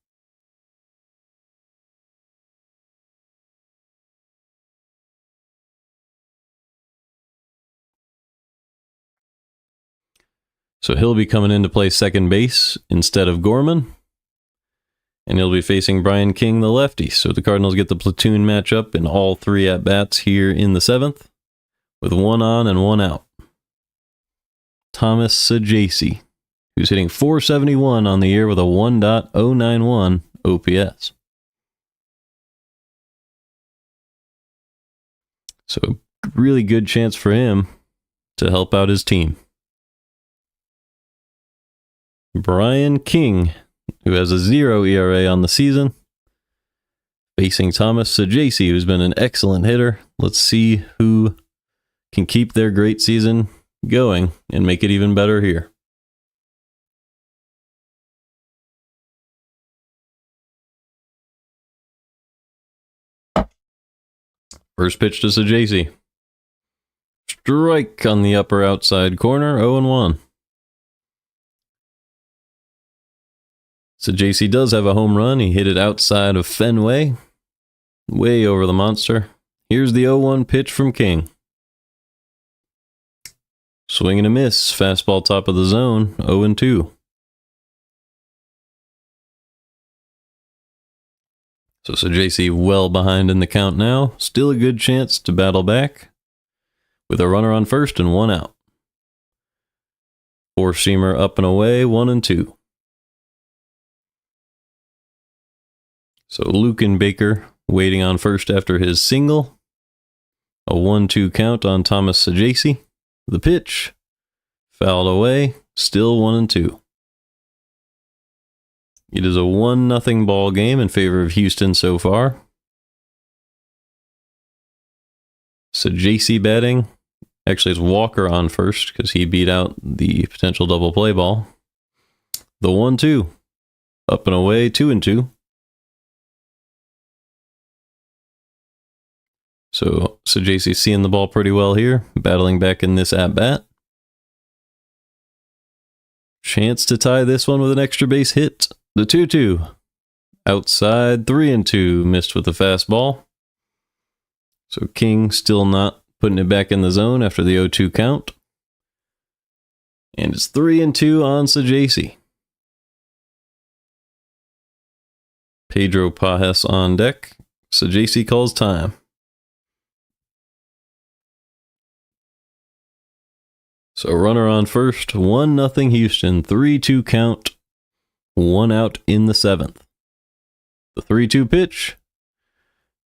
S1: So he'll be coming in to play second base instead of Gorman. And he'll be facing Brian King, the lefty. So the Cardinals get the platoon matchup in all 3 at-bats here in the 7th, with one on and one out. Thomas Sajasi, who's hitting .471 on the year with a 1.091 OPS. So a really good chance for him to help out his team. Brian King, who has a 0 ERA on the season, facing Thomas Sajasi, who's been an excellent hitter. Let's see who can keep their great season going and make it even better here. First pitch to Sajacy. Strike on the upper outside corner, 0-1. Sajacy does have a home run. He hit it outside of Fenway, way over the monster. Here's the 0-1 pitch from King. Swing and a miss. Fastball top of the zone, 0-2. So Sajacy well behind in the count now. Still a good chance to battle back with a runner on first and 1 out. Four-seamer up and away, 1-2. So Luken Baker waiting on first after his single. A 1-2 count on Thomas Sajacy. The pitch. Fouled away. Still 1-2. It is a 1-0 ball game in favor of Houston so far. Sajacy batting. Actually, it's Walker on first because he beat out the potential double play ball. The 1-2. Up and away, 2-2. So Sajacy seeing the ball pretty well here, battling back in this at-bat. Chance to tie this one with an extra base hit. The 2-2. Outside, 3-2. Missed with the fastball. So King still not putting it back in the zone after the 0-2 count. And it's 3-2 on Sajacy. Pedro Pajes on deck. Sajacy calls time. So runner on first, 1-0 Houston, 3-2 count, 1 out in the 7th. The 3-2 pitch,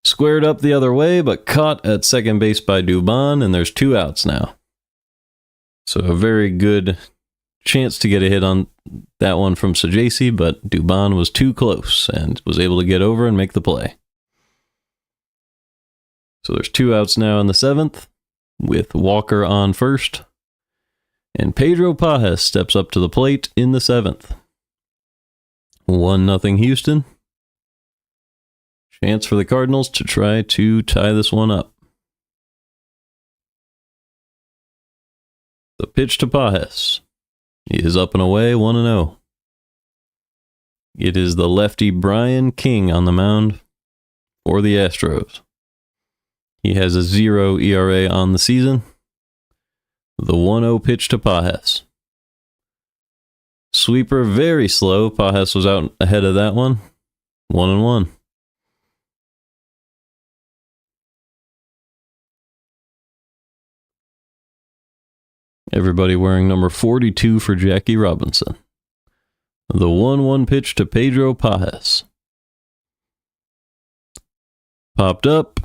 S1: squared up the other way, but caught at second base by Dubon, and there's 2 outs now. So a very good chance to get a hit on that one from Sajacy, but Dubon was too close and was able to get over and make the play. So there's 2 outs now in the 7th, with Walker on first. And Pedro Pajes steps up to the plate in the 7th. 1-0 Houston. Chance for the Cardinals to try to tie this one up. The pitch to Pajes. He is up and away, 1-0. It is the lefty Brian King on the mound for the Astros. He has a 0 ERA on the season. The 1-0 pitch to Pajes. Sweeper very slow. Pajes was out ahead of that one. 1-1. Everybody wearing number 42 for Jackie Robinson. The 1-1 pitch to Pedro Pajes. Popped up.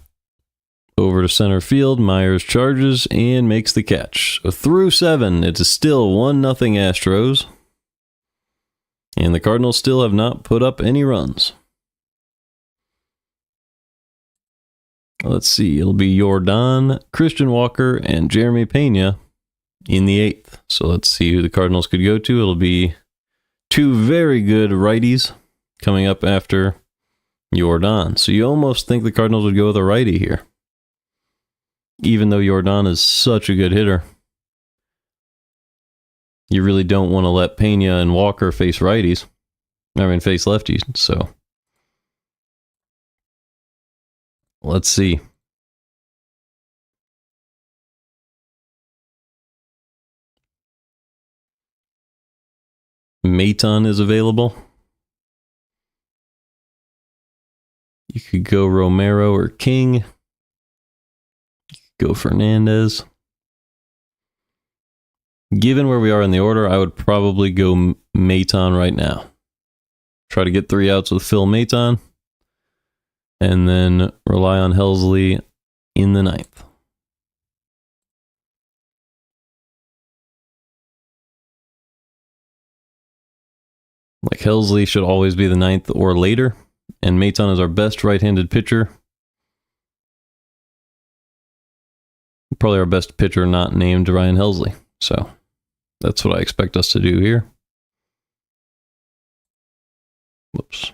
S1: Over to center field, Myers charges and makes the catch. Through 7, it is still 1-0 Astros. And the Cardinals still have not put up any runs. Let's see, it'll be Yordan, Christian Walker, and Jeremy Pena in the 8th. So let's see who the Cardinals could go to. It'll be 2 very good righties coming up after Yordan. So you almost think the Cardinals would go with a righty here, even though Yordan is such a good hitter. You really don't want to let Pena and Walker face righties. Face lefties. So let's see. Maton is available. You could go Romero or King. You could go Fernandez. Given where we are in the order, I would probably go Maton right now. Try to get 3 outs with Phil Maton. And then rely on Helsley in the 9th. Like Helsley should always be the 9th or later. And Maton is our best right-handed pitcher. Probably our best pitcher not named Ryan Helsley. So that's what I expect us to do here. Whoops.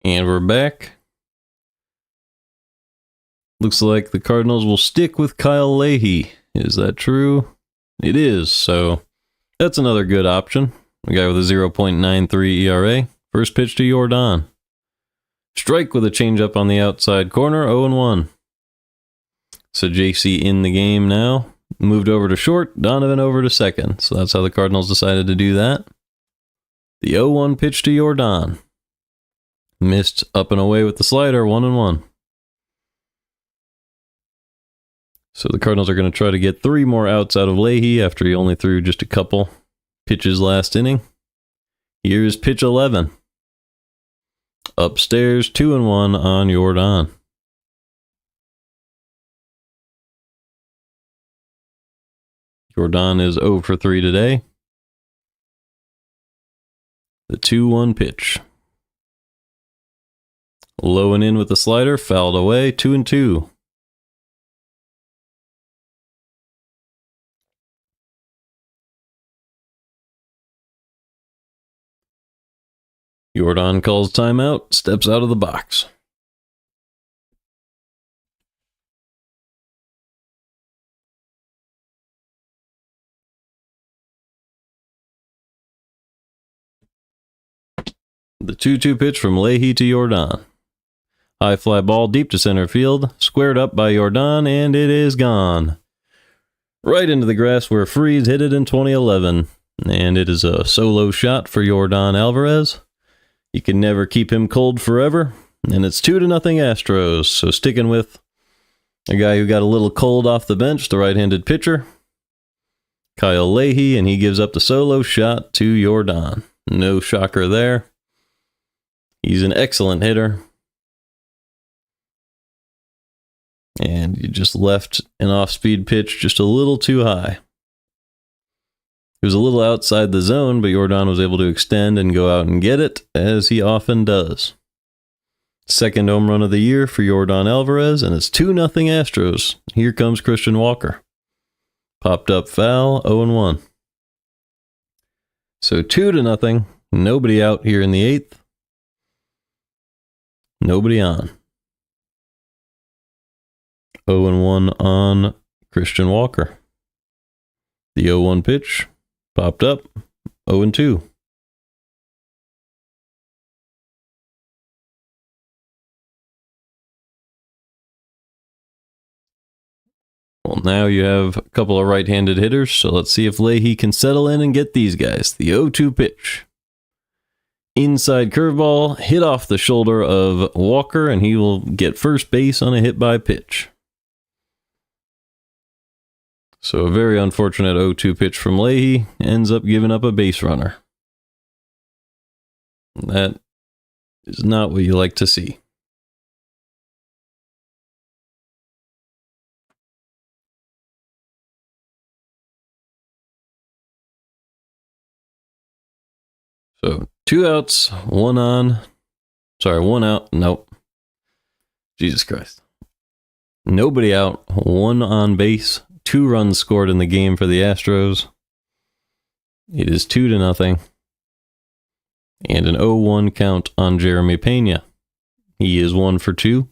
S1: And we're back. Looks like the Cardinals will stick with Kyle Leahy. Is that true? It is, so that's another good option. A guy with a 0.93 ERA. First pitch to Jordan. Strike with a changeup on the outside corner, 0-1. So JC in the game now. Moved over to short, Donovan over to second. So that's how the Cardinals decided to do that. The 0-1 pitch to Jordan. Missed up and away with the slider, 1-1. So the Cardinals are going to try to get 3 more outs out of Leahy after he only threw just a couple pitches last inning. Here's pitch 11. Upstairs, 2-1 on Jordan. Jordan is 0 for 3 today. The 2-1 pitch. Low and in with the slider, fouled away, 2-2. Jordan calls timeout, steps out of the box. The 2-2 pitch from Leahy to Jordan. High fly ball deep to center field, squared up by Jordan, and it is gone. Right into the grass where Freeze hit it in 2011. And it is a solo shot for Jordan Alvarez. You can never keep him cold forever. And it's 2-0 Astros. So sticking with a guy who got a little cold off the bench, the right-handed pitcher, Kyle Leahy, and he gives up the solo shot to Jordan. No shocker there. He's an excellent hitter. And you just left an off-speed pitch just a little too high. He was a little outside the zone, but Jordan was able to extend and go out and get it, as he often does. Second home run of the year for Jordan Alvarez, and it's 2-0 Astros. Here comes Christian Walker. Popped up foul, 0-1. So 2-0. Nobody out here in the 8th. Nobody on. 0-1 on Christian Walker. The 0-1 pitch popped up, 0-2. Well, now you have a couple of right-handed hitters, so let's see if Leahy can settle in and get these guys. The 0-2 pitch. Inside curveball, hit off the shoulder of Walker, and he will get first base on a hit by pitch. So a very unfortunate 0-2 pitch from Leahy ends up giving up a base runner. That is not what you like to see. So 2 outs, 1 on. Sorry, 1 out. Nope. Jesus Christ. Nobody out, 1 on base. 2 runs scored in the game for the Astros. It is 2-0. And an 0-1 count on Jeremy Pena. He is 1 for 2.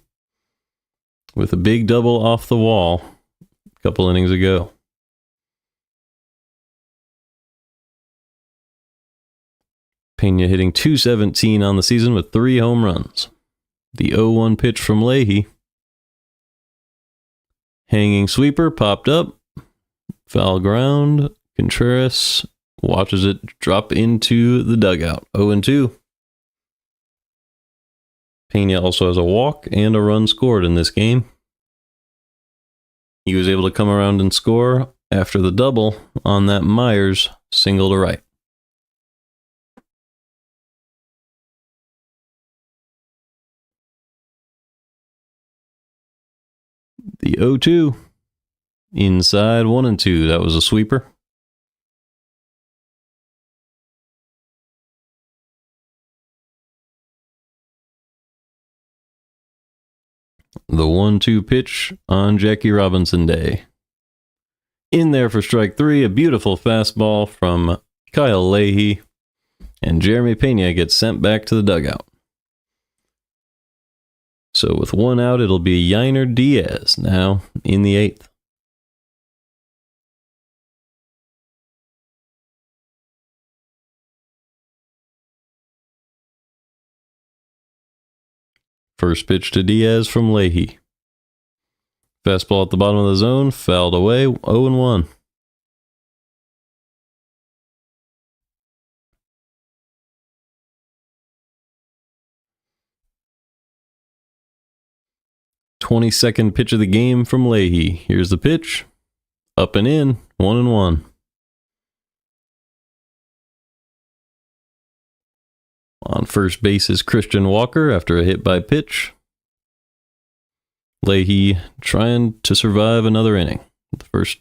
S1: With a big double off the wall a couple innings ago. Pena hitting .217 on the season with 3 home runs. The 0-1 pitch from Leahy. Hanging sweeper popped up. Foul ground. Contreras watches it drop into the dugout. 0-2. Pena also has a walk and a run scored in this game. He was able to come around and score after the double on that Myers single to right. The 0-2. Inside 1-2. That was a sweeper. The 1-2 pitch on Jackie Robinson Day. In there for strike 3, a beautiful fastball from Kyle Leahy, and Jeremy Pena gets sent back to the dugout. So with one out, it'll be Yainer Diaz now in the 8th. First pitch to Diaz from Leahy. Fastball at the bottom of the zone, fouled away, 0-1. "22nd pitch of the game from Leahy. Here's the pitch. Up and in, 1-1. On first base is Christian Walker after a hit by pitch. Leahy trying to survive another inning. The first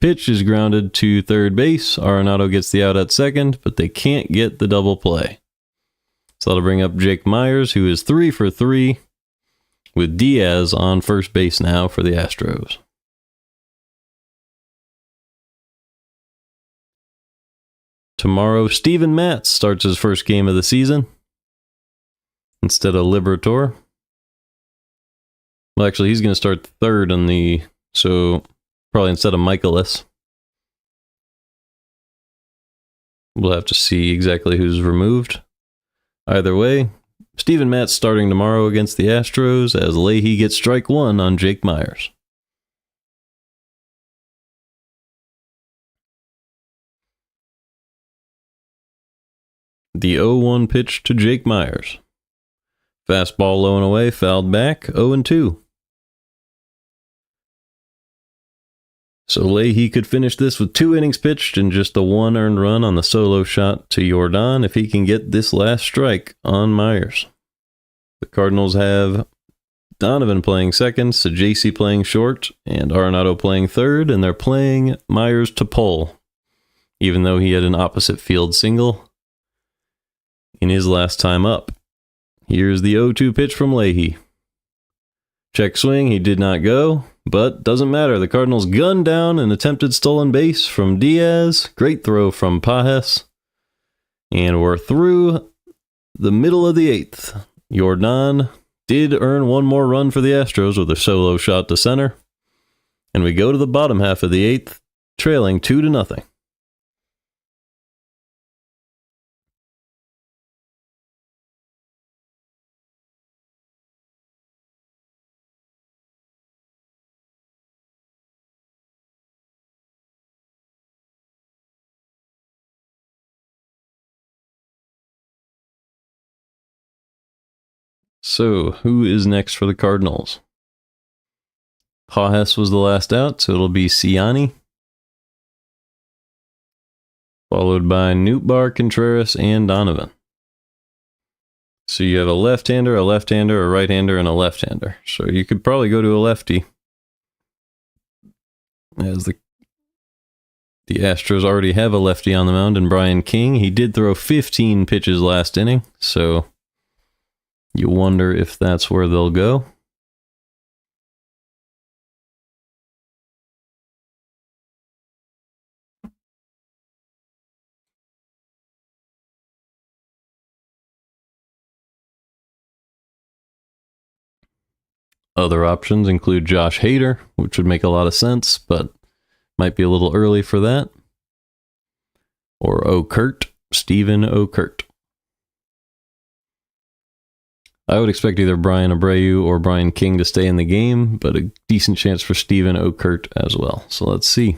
S1: pitch is grounded to third base. Arenado gets the out at second, but they can't get the double play. So that'll bring up Jake Myers, who is 3 for 3, with Diaz on first base now for the Astros. Tomorrow, Steven Matz starts his first game of the season instead of Liberatore. Well, actually, he's going to start third on the, so probably instead of Michaelis. We'll have to see exactly who's removed. Either way, Steven Matz starting tomorrow against the Astros as Leahy gets strike one on Jake Myers. The 0-1 pitch to Jake Myers. Fastball low and away, fouled back, 0-2. So Leahy could finish this with 2 innings pitched and just the 1 earned run on the solo shot to Jordan if he can get this last strike on Myers. The Cardinals have Donovan playing second, Sajasi playing short, and Arenado playing third, and they're playing Myers to pull, even though he had an opposite field single in his last time up. Here's the 0-2 pitch from Leahy. Check swing, he did not go, but doesn't matter. The Cardinals gunned down an attempted stolen base from Diaz. Great throw from Pages. And we're through the middle of the 8th. Jordan did earn 1 more run for the Astros with a solo shot to center. And we go to the bottom half of the 8th, trailing 2-0. So, who is next for the Cardinals? Pages was the last out, so it'll be Ciani. Followed by Nootbaar, Contreras, and Donovan. So you have a left-hander, a right-hander, and a left-hander. So you could probably go to a lefty. As the Astros already have a lefty on the mound in Brian King. He did throw 15 pitches last inning, so you wonder if that's where they'll go. Other options include Josh Hader, which would make a lot of sense, but might be a little early for that. Or Okert, Stephen Okert. I would expect either Brian Abreu or Brian King to stay in the game, but a decent chance for Stephen Okert as well. So let's see.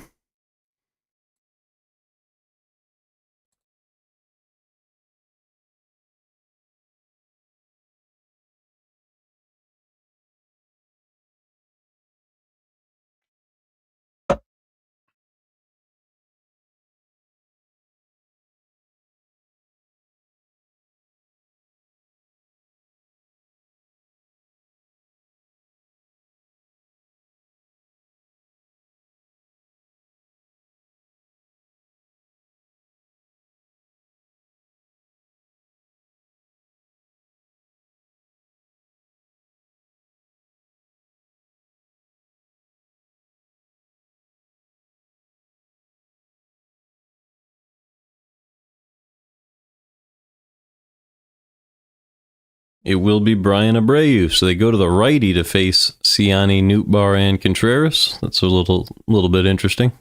S1: It will be Brian Abreu. So they go to the righty to face Ciani, Nootbaar, and Contreras. That's a little bit interesting.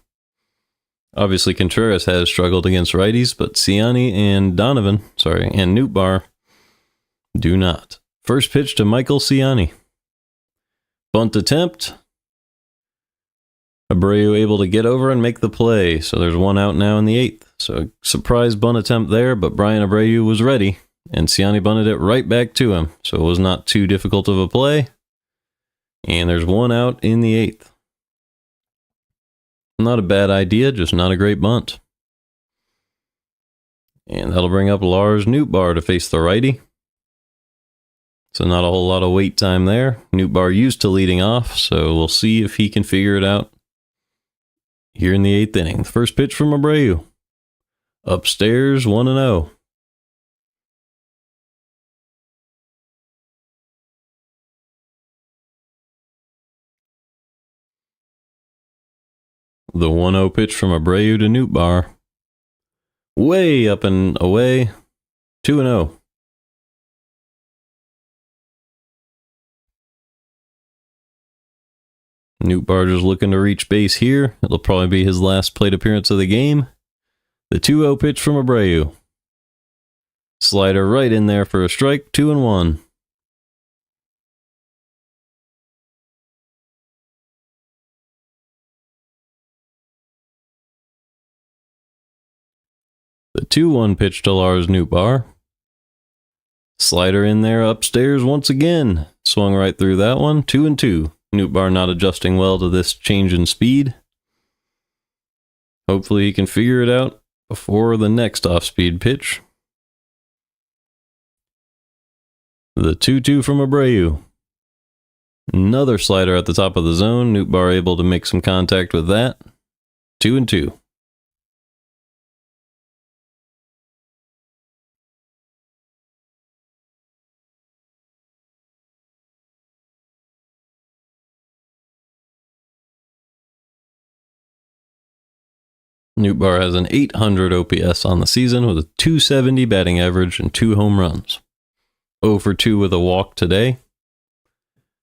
S1: Obviously, Contreras has struggled against righties, but Ciani and and Nootbaar do not. First pitch to Michael Ciani. Bunt attempt. Abreu able to get over and make the play. So there's one out now in the 8th. So surprise bunt attempt there, but Brian Abreu was ready, and Ciani bunted it right back to him. So it was not too difficult of a play. And there's one out in the 8th. Not a bad idea, just not a great bunt. And that'll bring up Lars Nootbaar to face the righty. So not a whole lot of wait time there. Nootbaar used to leading off, so we'll see if he can figure it out here in the 8th inning. First pitch from Abreu. Upstairs, 1-0. The 1-0 pitch from Abreu to Nootbaar. Way up and away. 2-0. Nootbaar just looking to reach base here. It'll probably be his last plate appearance of the game. The 2-0 pitch from Abreu. Slider right in there for a strike. 2-1. The 2-1 pitch to Lars Nootbaar. Slider in there upstairs once again. Swung right through that one. 2-2. Nootbaar not adjusting well to this change in speed. Hopefully he can figure it out before the next off-speed pitch. The 2-2 from Abreu. Another slider at the top of the zone. Nootbaar able to make some contact with that. 2-2. Nootbaar has an 800 OPS on the season with a 270 batting average and 2 home runs. 0 for 2 with a walk today.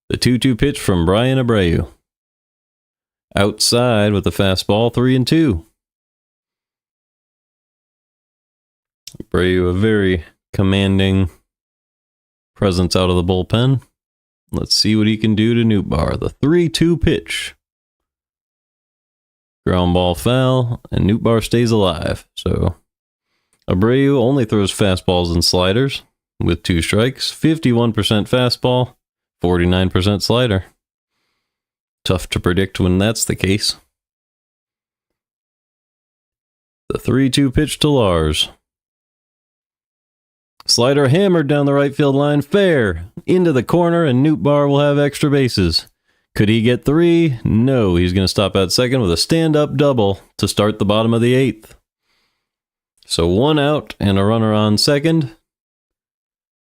S1: The 2-2 pitch from Brian Abreu. Outside with the fastball, 3-2. Abreu, a very commanding presence out of the bullpen. Let's see what he can do to Nootbaar. The 3-2 pitch. Ground ball foul, and Nootbaar stays alive. So Abreu only throws fastballs and sliders with 2 strikes. 51% fastball, 49% slider. Tough to predict when that's the case. The 3-2 pitch to Lars. Slider hammered down the right field line, fair, into the corner, and Nootbaar will have extra bases. Could he get 3? No, he's going to stop at second with a stand-up double to start the bottom of the 8th. So 1 out and a runner on second,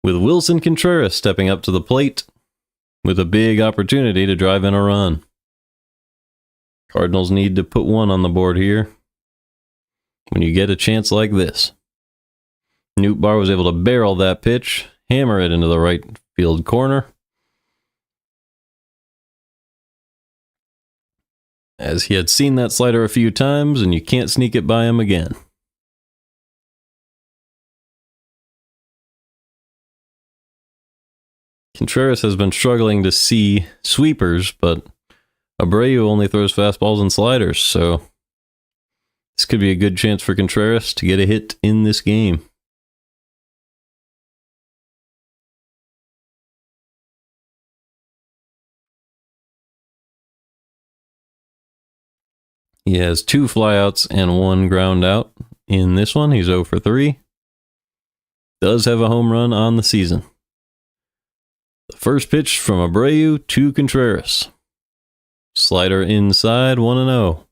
S1: with Wilson Contreras stepping up to the plate with a big opportunity to drive in a run. Cardinals need to put 1 on the board here when you get a chance like this. Nootbaar was able to barrel that pitch, hammer it into the right field corner, as he had seen that slider a few times, and you can't sneak it by him again. Contreras has been struggling to see sweepers, but Abreu only throws fastballs and sliders, so this could be a good chance for Contreras to get a hit in this game. He has 2 flyouts and 1 ground out in this one. He's 0 for 3. Does have a home run on the season. The first pitch from Abreu to Contreras. Slider inside, 1-0.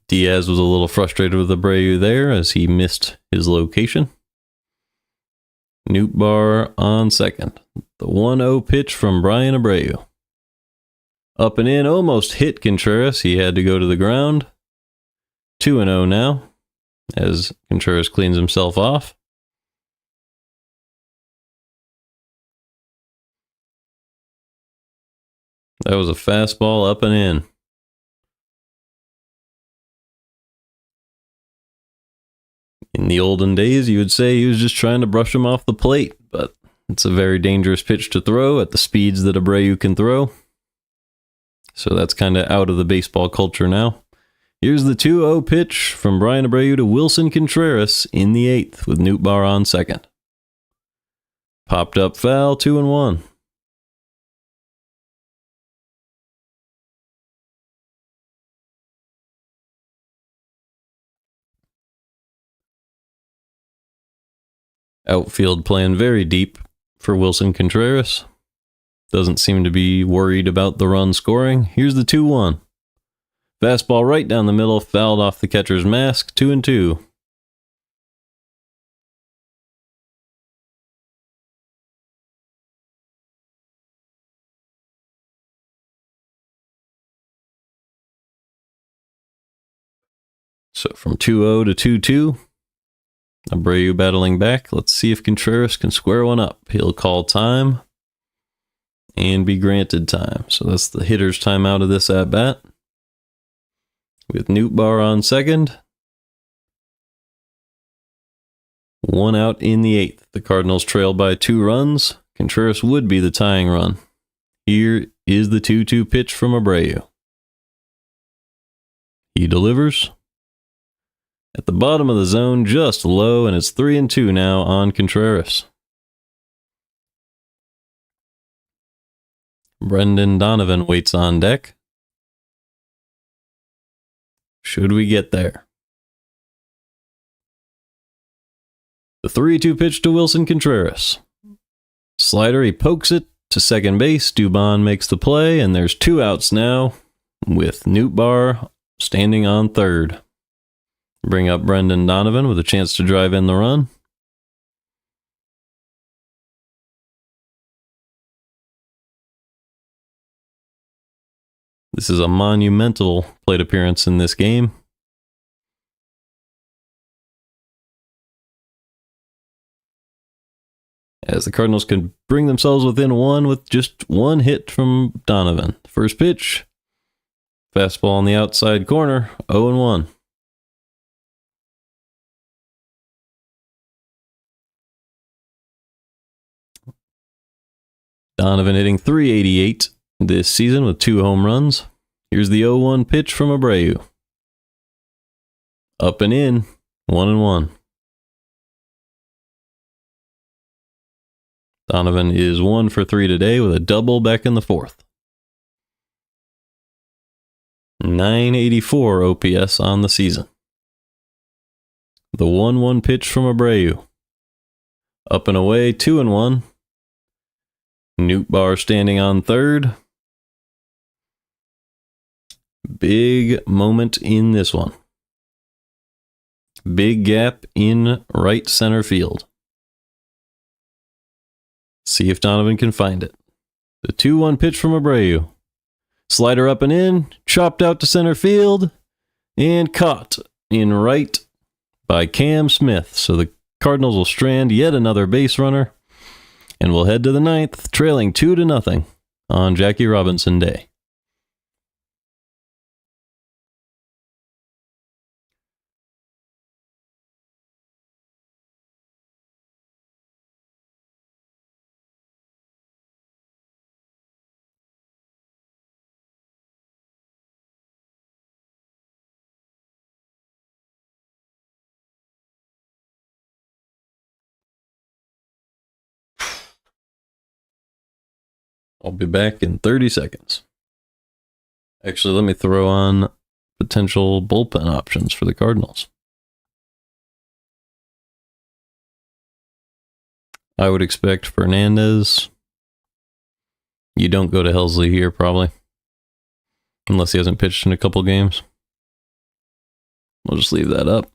S1: Diaz was a little frustrated with Abreu there as he missed his location. Nootbaar on second. The 1-0 pitch from Brian Abreu. Up and in, almost hit Contreras. He had to go to the ground. 2-0 now. as Contreras cleans himself off. That was a fastball up and in. In the olden days, you would say he was just trying to brush him off the plate, but it's a very dangerous pitch to throw at the speeds that Abreu can throw. So that's kind of out of the baseball culture now. Here's the 2-0 pitch from Brian Abreu to Wilson Contreras in the 8th with Nootbaar on second. Popped up foul, 2-1. Outfield playing very deep for Wilson Contreras. Doesn't seem to be worried about the run scoring. Here's the 2-1. Fastball right down the middle, fouled off the catcher's mask, 2-2. So from 2-0 to 2-2, Abreu battling back. Let's see if Contreras can square one up. He'll call time and be granted time. So that's the hitter's timeout of this at-bat. With Nootbaar on second. 1 out in the 8th. The Cardinals trail by 2 runs. Contreras would be the tying run. Here is the 2-2 pitch from Abreu. He delivers. At the bottom of the zone, just low, and it's 3-2 now on Contreras. Brendan Donovan waits on deck. Should we get there? The 3-2 pitch to Wilson Contreras. Slider, he pokes it to second base. Dubon makes the play, and there's 2 outs now with Nootbaar standing on third. Bring up Brendan Donovan with a chance to drive in the run. This is a monumental plate appearance in this game. As the Cardinals can bring themselves within 1 with just 1 hit from Donovan. First pitch, fastball on the outside corner, 0-1. Donovan hitting .388 this season with 2 home runs. Here's the 0-1 pitch from Abreu. Up and in, 1-1. Donovan is 1 for 3 today with a double back in the 4th. .984 OPS on the season. The 1-1 pitch from Abreu. Up and away, 2-1. Nootbaar standing on third. Big moment in this one. Big gap in right center field. See if Donovan can find it. The 2-1 pitch from Abreu. Slider up and in, chopped out to center field, and caught in right by Cam Smith. So the Cardinals will strand yet another base runner. And we'll head to the 9th, trailing 2-0 on Jackie Robinson Day. I'll be back in 30 seconds. Actually, let me throw on potential bullpen options for the Cardinals. I would expect Fernandez. You don't go to Helsley here, probably. Unless he hasn't pitched in a couple games. We'll just leave that up.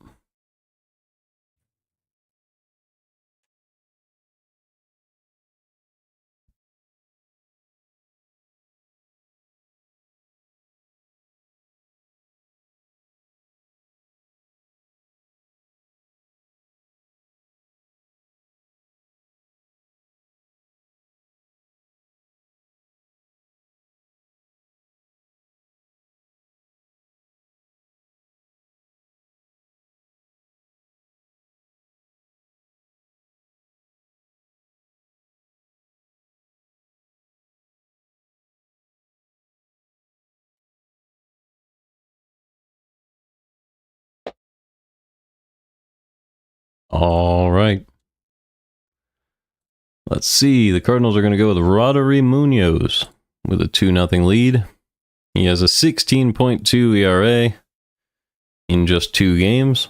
S1: All right. Let's see. The Cardinals are going to go with Roddery Munoz with a 2-0 lead. He has a 16.2 ERA in just 2 games.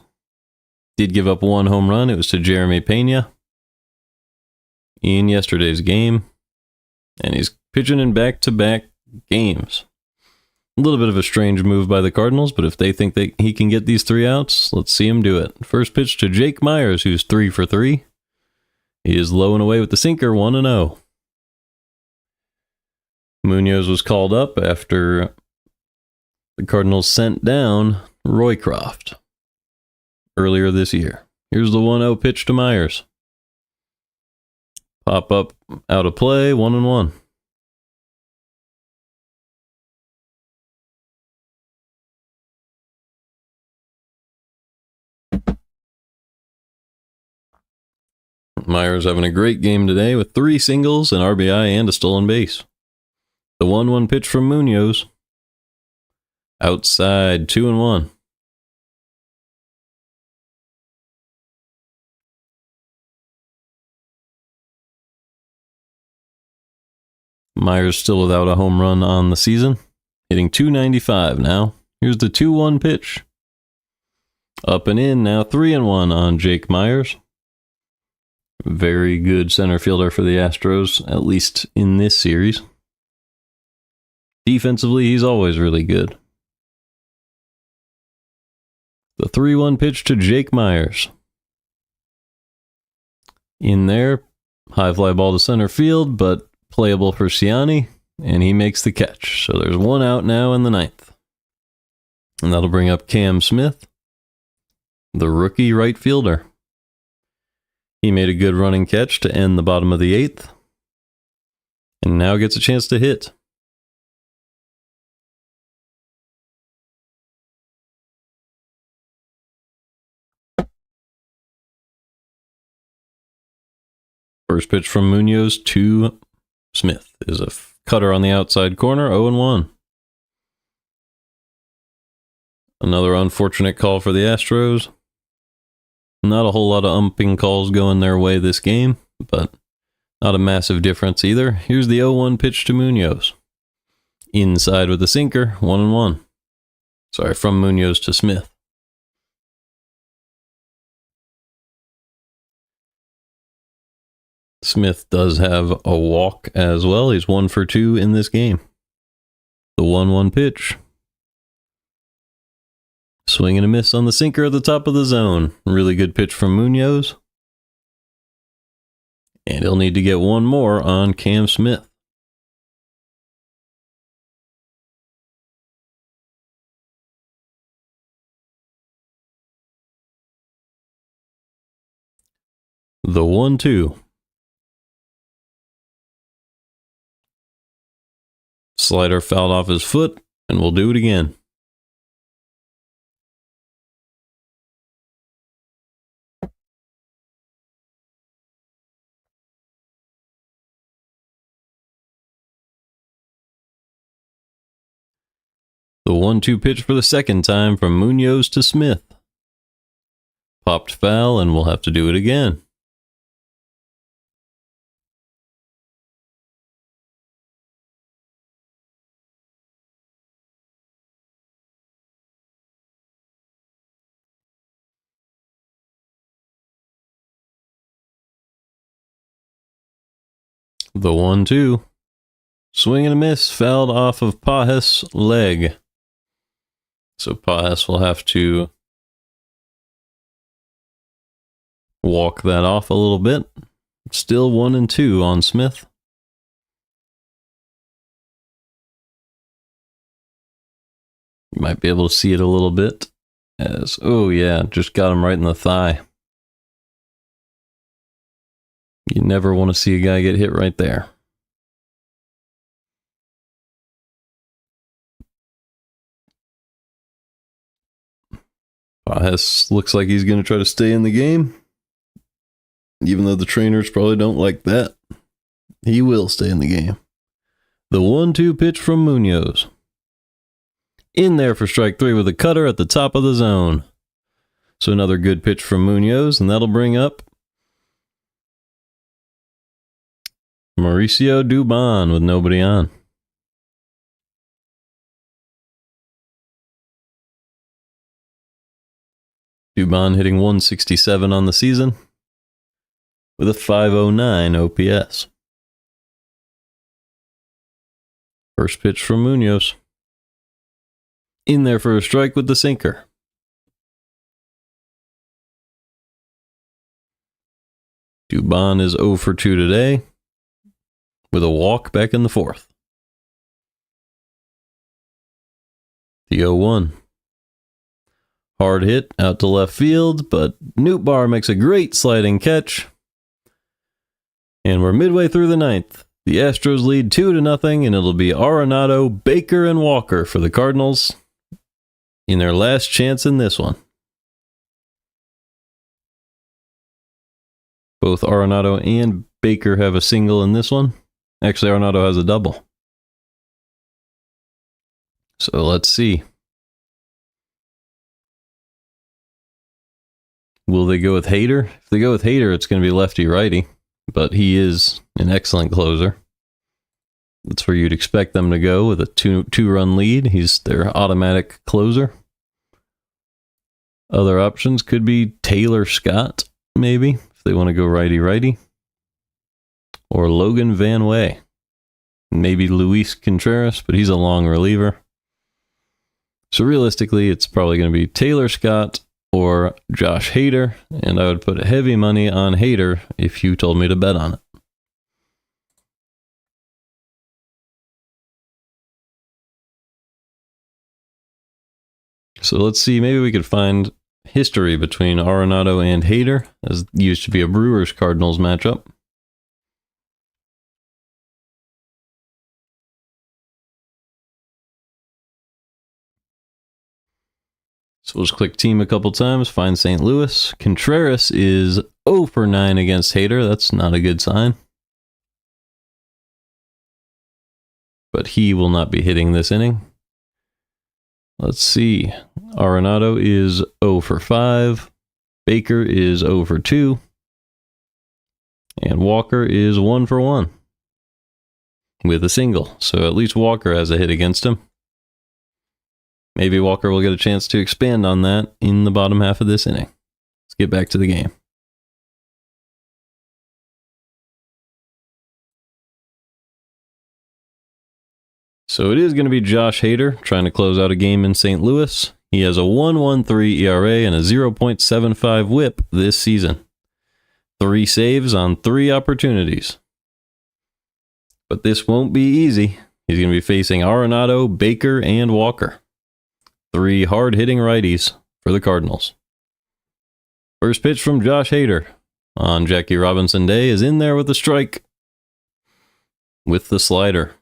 S1: Did give up 1 home run. It was to Jeremy Pena in yesterday's game. And he's pitching in back-to-back games. A little bit of a strange move by the Cardinals, but if they think that he can get these 3 outs, let's see him do it. First pitch to Jake Myers, who's 3 for 3. He is low and away with the sinker, 1-0. Munoz was called up after the Cardinals sent down Roycroft earlier this year. Here's the 1-0 pitch to Myers. Pop up out of play, 1-1. Myers having a great game today with 3 singles, an RBI, and a stolen base. The 1-1 pitch from Munoz. Outside, 2-1. Myers still without a home run on the season, hitting .295 now. Here's the 2-1 pitch. Up and in, now 3-1 on Jake Myers. Very good center fielder for the Astros, at least in this series. Defensively, he's always really good. The 3-1 pitch to Jake Myers. In there, high fly ball to center field, but playable for Ciani, and he makes the catch. So there's 1 out now in the 9th. And that'll bring up Cam Smith, the rookie right fielder. He made a good running catch to end the bottom of the 8th, and now gets a chance to hit. First pitch from Munoz to Smith is a cutter on the outside corner, 0-1. Another unfortunate call for the Astros. Not a whole lot of umping calls going their way this game, but not a massive difference either. Here's the 0-1 pitch to Munoz. Inside with the sinker, 1-1. Sorry, from Munoz to Smith. Smith does have a walk as well. He's 1 for 2 in this game. The 1-1 pitch. Swing and a miss on the sinker at the top of the zone. Really good pitch from Munoz. And he'll need to get 1 more on Cam Smith. The 1-2. Slider fouled off his foot, and we'll do it again. The 1-2 pitch for the second time from Munoz to Smith. Popped foul, and we'll have to do it again. The 1-2. Swing and a miss, fouled off of Pajes' leg. So Pajes will have to walk that off a little bit. Still 1-2 on Smith. You might be able to see it a little bit. As, oh yeah, just got him right in the thigh. You never want to see a guy get hit right there. Pajes looks like he's going to try to stay in the game. Even though the trainers probably don't like that. He will stay in the game. The 1-2 pitch from Munoz. In there for strike 3 with a cutter at the top of the zone. So another good pitch from Munoz, and that'll bring up Mauricio Dubon with nobody on. Dubon hitting 167 on the season with a 509 OPS. First pitch from Munoz. In there for a strike with the sinker. Dubon is 0 for 2 today with a walk back in the fourth. The 0-1. Hard hit out to left field, but Nootbaar makes a great sliding catch. And we're midway through the ninth. The Astros lead 2-0, and it'll be Arenado, Baker, and Walker for the Cardinals in their last chance in this one. Both Arenado and Baker have a single in this one. Actually, Arenado has a double. So let's see. Will they go with Hader? If they go with Hader, it's going to be lefty-righty, but he is an excellent closer. That's where you'd expect them to go with a two-run lead. He's their automatic closer. Other options could be Taylor Scott, maybe, if they want to go righty-righty. Or Logan Van Way. Maybe Luis Contreras, but he's a long reliever. So realistically, it's probably going to be Taylor Scott or Josh Hader, and I would put heavy money on Hader if you told me to bet on it. So let's see, maybe we could find history between Arenado and Hader, as used to be a Brewers-Cardinals matchup. So we'll just click team a couple times, find St. Louis. Contreras is 0 for 9 against Hader. That's not a good sign. But he will not be hitting this inning. Let's see. Arenado is 0 for 5. Baker is 0 for 2. And Walker is 1 for 1 with a single. So at least Walker has a hit against him. Maybe Walker will get a chance to expand on that in the bottom half of this inning. Let's get back to the game. So it is going to be Josh Hader trying to close out a game in St. Louis. He has a 1.13 ERA and a 0.75 whip this season. 3 saves on 3 opportunities. But this won't be easy. He's going to be facing Arenado, Baker, and Walker. 3 hard-hitting righties for the Cardinals. First pitch from Josh Hader on Jackie Robinson Day is in there with a strike with the slider.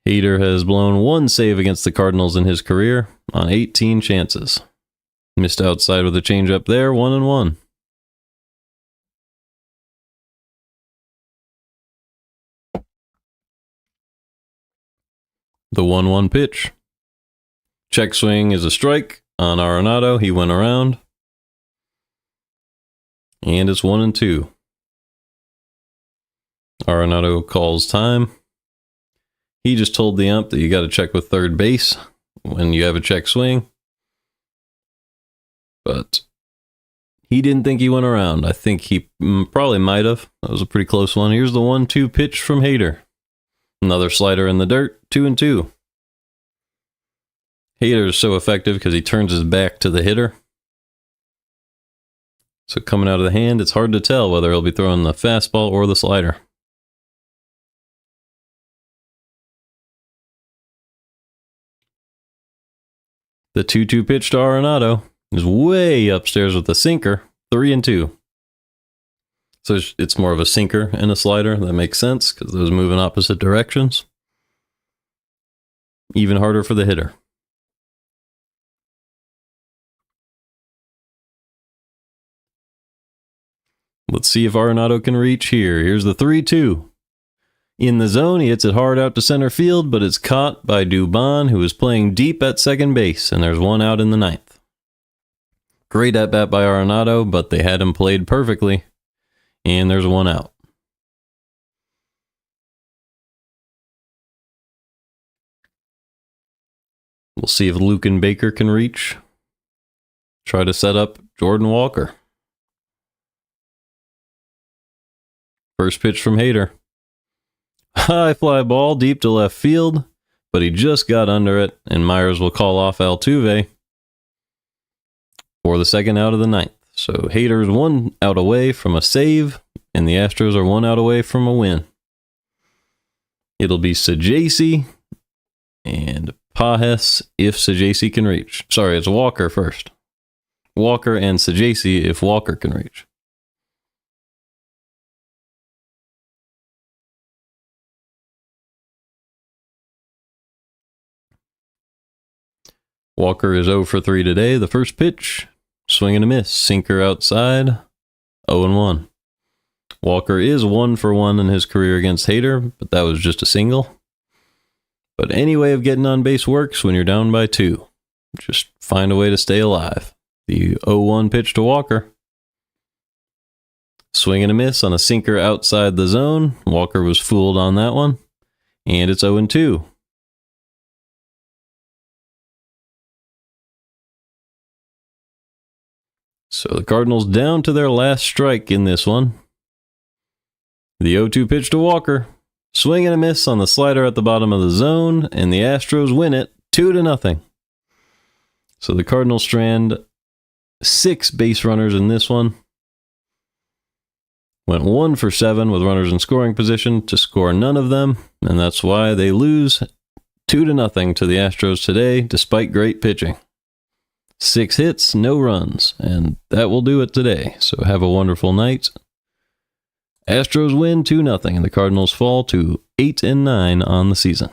S1: Hader has blown 1 save against the Cardinals in his career on 18 chances. Missed outside with a changeup there, 1-1. The 1-1 pitch. Check swing is a strike on Arenado. He went around. And it's 1-2. Arenado calls time. He just told the ump that you got to check with third base when you have a check swing. But he didn't think he went around. I think he probably might have. That was a pretty close one. Here's the 1-2 pitch from Hader. Another slider in the dirt, 2-2. Hader is so effective because he turns his back to the hitter. So coming out of the hand, it's hard to tell whether he'll be throwing the fastball or the slider. The 2-2 pitch to Arenado is way upstairs with the sinker, 3-2. So it's more of a sinker and a slider. That makes sense because those move in opposite directions. Even harder for the hitter. Let's see if Arenado can reach here. Here's the 3-2. In the zone, he hits it hard out to center field, but it's caught by Dubon, who is playing deep at second base, and there's one out in the ninth. Great at-bat by Arenado, but they had him played perfectly, and there's one out. We'll see if Luken Baker can reach. Try to set up Jordan Walker. First pitch from Hader. High fly ball deep to left field, but he just got under it, and Myers will call off Altuve for the second out of the ninth. So Hader's 1 out away from a save, and the Astros are 1 out away from a win. It'll be Sajacy and Pages if Sajacy can reach. Sorry, it's Walker first. Walker and Sajacy if Walker can reach. Walker is 0 for 3 today. The first pitch, swing and a miss. Sinker outside, 0-1. Walker is 1 for 1 in his career against Hader, but that was just a single. But any way of getting on base works when you're down by 2. Just find a way to stay alive. The 0-1 pitch to Walker. Swing and a miss on a sinker outside the zone. Walker was fooled on that one. And it's 0-2. So the Cardinals down to their last strike in this one. The 0-2 pitch to Walker. Swing and a miss on the slider at the bottom of the zone, and the Astros win it 2-0. So the Cardinals strand 6 base runners in this one. Went 1 for 7 with runners in scoring position to score none of them, and that's why they lose 2-0 to the Astros today, despite great pitching. 6 hits, no runs, and that will do it today. So have a wonderful night. Astros win 2-0, and the Cardinals fall to 8-9 on the season.